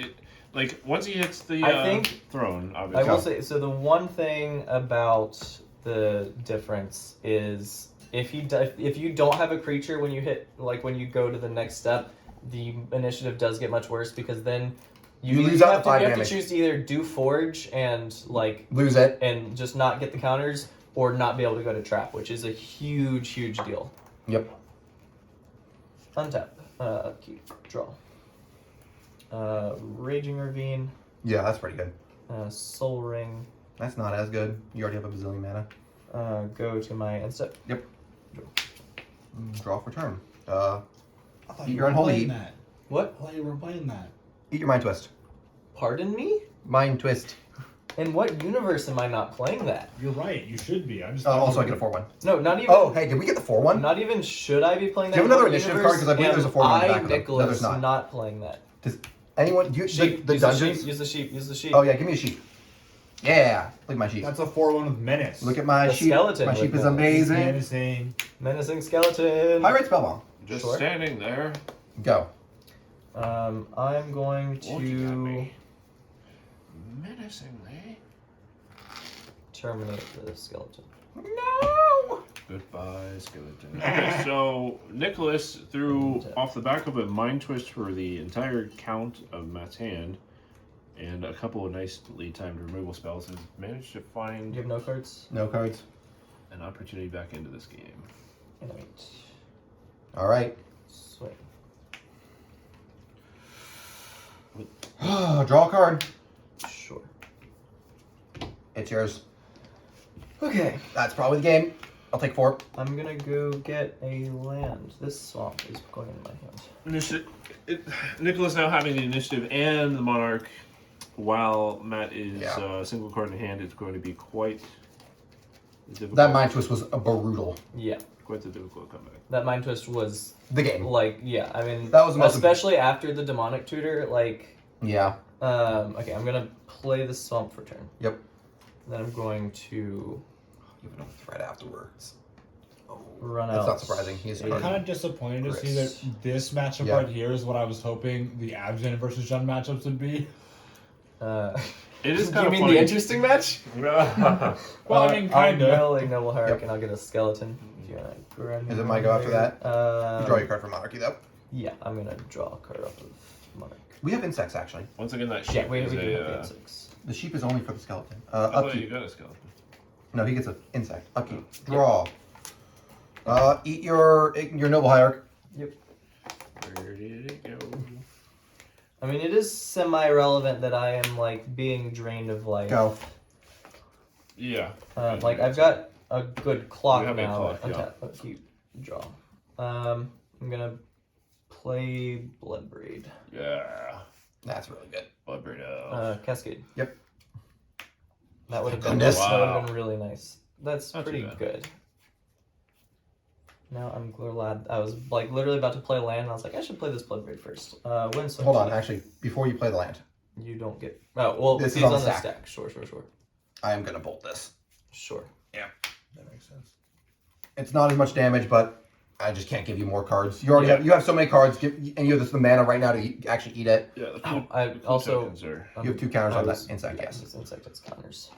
like once he hits the I think- throne, I obviously. will say, so the one thing about the difference is if you don't have a creature when you hit, like when you go to the next step, the initiative does get much worse because then You lose out the 5 you have damage. to choose to either do Forge and like Lose it. and just not get the counters or not be able to go to trap, which is a huge deal. Yep. Untap. Keep. Draw. Raging Ravine. Yeah, that's pretty good. Soul Ring. That's not as good. You already have a bazillion mana. Go to my end step. Draw for turn. I thought Eat you your were unholy playing heat. that. What? I thought you were playing that. Eat your mind twist. Pardon me? Mind twist. In what universe am I not playing that? You're right. You should be. I'm just. Also, I get a 4-1. No, not even. Oh, hey, did we get the 4-1? Not even should I be playing that? Do you have another What initiative universe card? 'Cause I believe there's a am 4-1 on the back I, of them. No, Nicholas, there's not. playing that. Does anyone? Do you, Sheep. the use dungeons? Use the sheep. Use the sheep. Oh yeah, give me a sheep. Yeah, look at my sheep. That's a 4-1 with menace. Look at my The sheep. skeleton My with sheep is menace. amazing. Menacing. Menacing skeleton. Pyrite spellbomb. Just Sure. standing there, Go. I'm going looking at to me menacingly. terminate the skeleton. No. Goodbye, skeleton. Okay, so Nicholas threw off the back of a mind twist for the entire count of Matt's hand, and a couple of nicely timed removal spells, has managed to You find have no cards? No cards. an opportunity back into this game. Animate. All right. Swing. Draw a card. Sure. It's yours. Okay. That's probably the game. I'll take 4. I'm gonna go get a land. This swamp is going in my hand. Nicholas now having the initiative and the monarch, while Matt is Yeah. single card in hand. It's going to be quite difficult. That mind twist was a brutal. Yeah. Quite the difficult comeback. That mind twist was The game. like, yeah. I mean, That was the most especially after the demonic tutor. Like, Yeah. okay, I'm gonna play the swamp for turn. Yep. Then I'm going to Even a threat afterwards. Oh, run that's out. not surprising. He's I'm kind of disappointed to see that Chris. this matchup Yeah. right here is what I was hoping the Abzan versus Jun matchups would be. It is you kind of mean funny. the interesting match? Well, I mean, I'll kind of. melee Noble Hierarch Yep. and I'll get a skeleton. If you wanna grab Is it my go after that? You draw your Um, card for Monarchy, though. yeah, I'm gonna draw a card off of Monarch. We have insects, actually. Once again, that sheep Yeah, we is do have the a. insects. The sheep is only for the skeleton. I thought you Upkeep. got a skeleton. No, he gets an insect. Upkeep. Draw. Eat your Noble Hierarch. Yep. Where did it go? I mean, it is semi-relevant that I am like being drained of life. Go. Yeah. Like I've got a good clock You have a now. clock, yeah. Untap, upkeep, draw. I'm gonna play Bloodbraid. Yeah. That's really good. Bloodbraid elf. Cascade. Yep. That would have been Goodness. that would Wow. have been really nice. That's Not too pretty bad. good. Now I'm glad I was like literally about to play land. And I was like, I should play this Bloodbraid first. Win some. Hold on, actually, before you play the land, You don't get. Oh well, This is he's on on the the stack. stack. Sure. I am going to bolt this. Sure. That makes sense. It's not as much damage, but I just can't give you more cards. You already Yeah. have, you have so many cards, and you have the mana right now to actually eat it. Yeah, the I food also- tokens are. You have 2 counters I on that was- insect, yeah, yes. this insect has counters.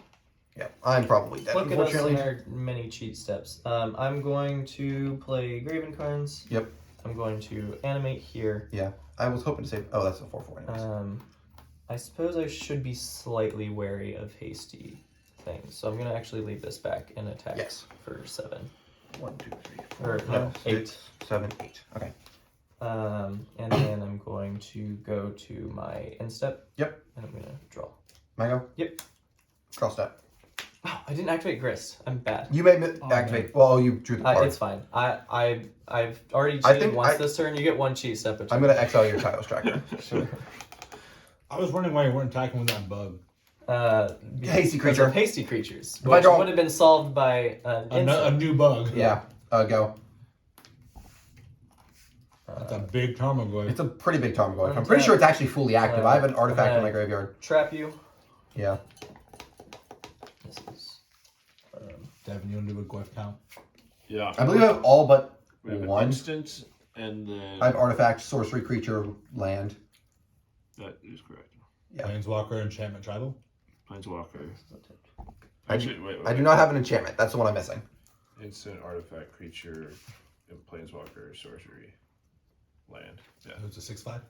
Yeah, I'm probably dead, Look at us unfortunately. in our many cheat steps. I'm going to play Graven Carns. Yep. I'm going to animate here. Yeah, I was hoping to save. Oh, that's a 4/4 anyways. I suppose I should be slightly wary of hasty things, so I'm gonna actually leave this back and attack Yes. for 7. 1, 2, 3, 4, Or 5, no, 6, 7, 8. Okay. And then I'm going to go to my instep. Yep. And I'm gonna draw. My go? Yep. Draw step. Wow, I didn't activate Grist. I'm bad. You may Oh, activate. Well, you drew the card. It's fine. I've already I cheated think once I- this turn. You get 1 cheat step. I'm going to exile your Tyos tracker. Sure. I was wondering why you weren't attacking with that bug. Hasty because creature. of hasty creatures, If I which draw- would have been solved by an A insect. new bug. Yeah. Go. That's a big Tarmogoyf. It's a pretty big Tarmogoyf. I'm pretty sure it's actually fully active. I have an artifact in my graveyard. Trap you. Yeah. This is. Devin, you want to do a Goyf count? Yeah. I believe I have all but We have an one. instant, and then. I have artifact, sorcery, creature, land. That is correct. Yeah. Planeswalker, Enchantment, Tribal. Planeswalker. I Actually, wait. I do not have an enchantment. That's the one I'm missing. Instant, artifact, creature, and planeswalker, sorcery, land. Yeah. It's a 6/5.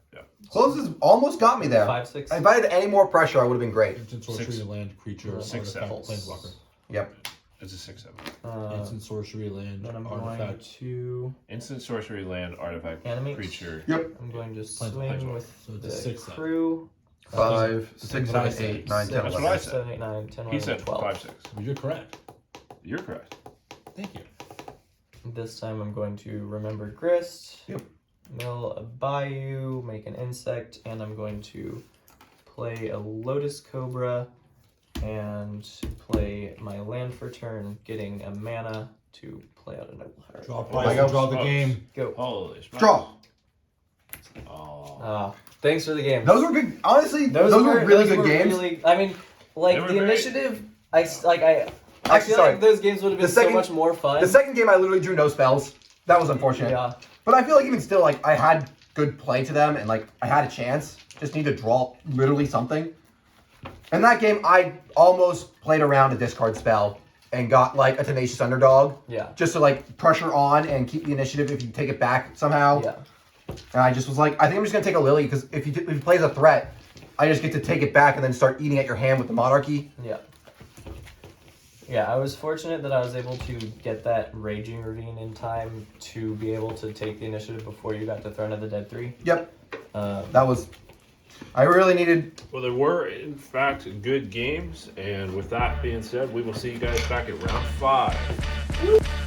Closes almost got me there. 5, 6. If I had any more pressure, I would have been great. Instant sorcery, 6. land, creature, 6, artifact, 7. Planeswalker. Yep. It's a 6/7. Instant sorcery, land, Then I'm artifact. going to. Instant, sorcery, land, artifact, Animate. creature. Yep. I'm going to Planeswalker. swing with So it's a the 6 then. crew. 5, That's 6, what I 7, said. 8, 9, 10, That's what 11. I said. 7, 8, 9, 10, 11, He said 12. 5, 6. Well, you're correct. You're correct. Thank you. This time I'm going to remember Grist. Yep. Mill a Bayou, make an insect, and I'm going to play a Lotus Cobra and play my land for turn, getting a mana to play out a Noble Heart. Draw I price, go. draw the game. Go. Holy smokes. Draw. Oh. Thanks for the game. Those were good. Honestly, those were really good games. I mean, like They were the great. initiative, I Actually, feel sorry. like those games would have been The second- so much more fun. The second game, I literally drew no spells. That was unfortunate. Yeah. But I feel like even still, like, I had good play to them, and, like, I had a chance. Just need to draw literally something. In that game, I almost played around a discard spell and got, like, a Tenacious Underdog. Yeah. Just to, like, pressure on and keep the initiative if you take it back somehow. Yeah. And I just was like, I think I'm just going to take a Lily, because if he plays a threat, I just get to take it back and then start eating at your hand with the Monarchy. Yeah. Yeah, I was fortunate that I was able to get that Raging Ravine in time to be able to take the initiative before you got to Throne of the Dead 3. Yep. Um, That was I really needed. Well, there were, in fact, good games. And with that being said, we will see you guys back at round 5.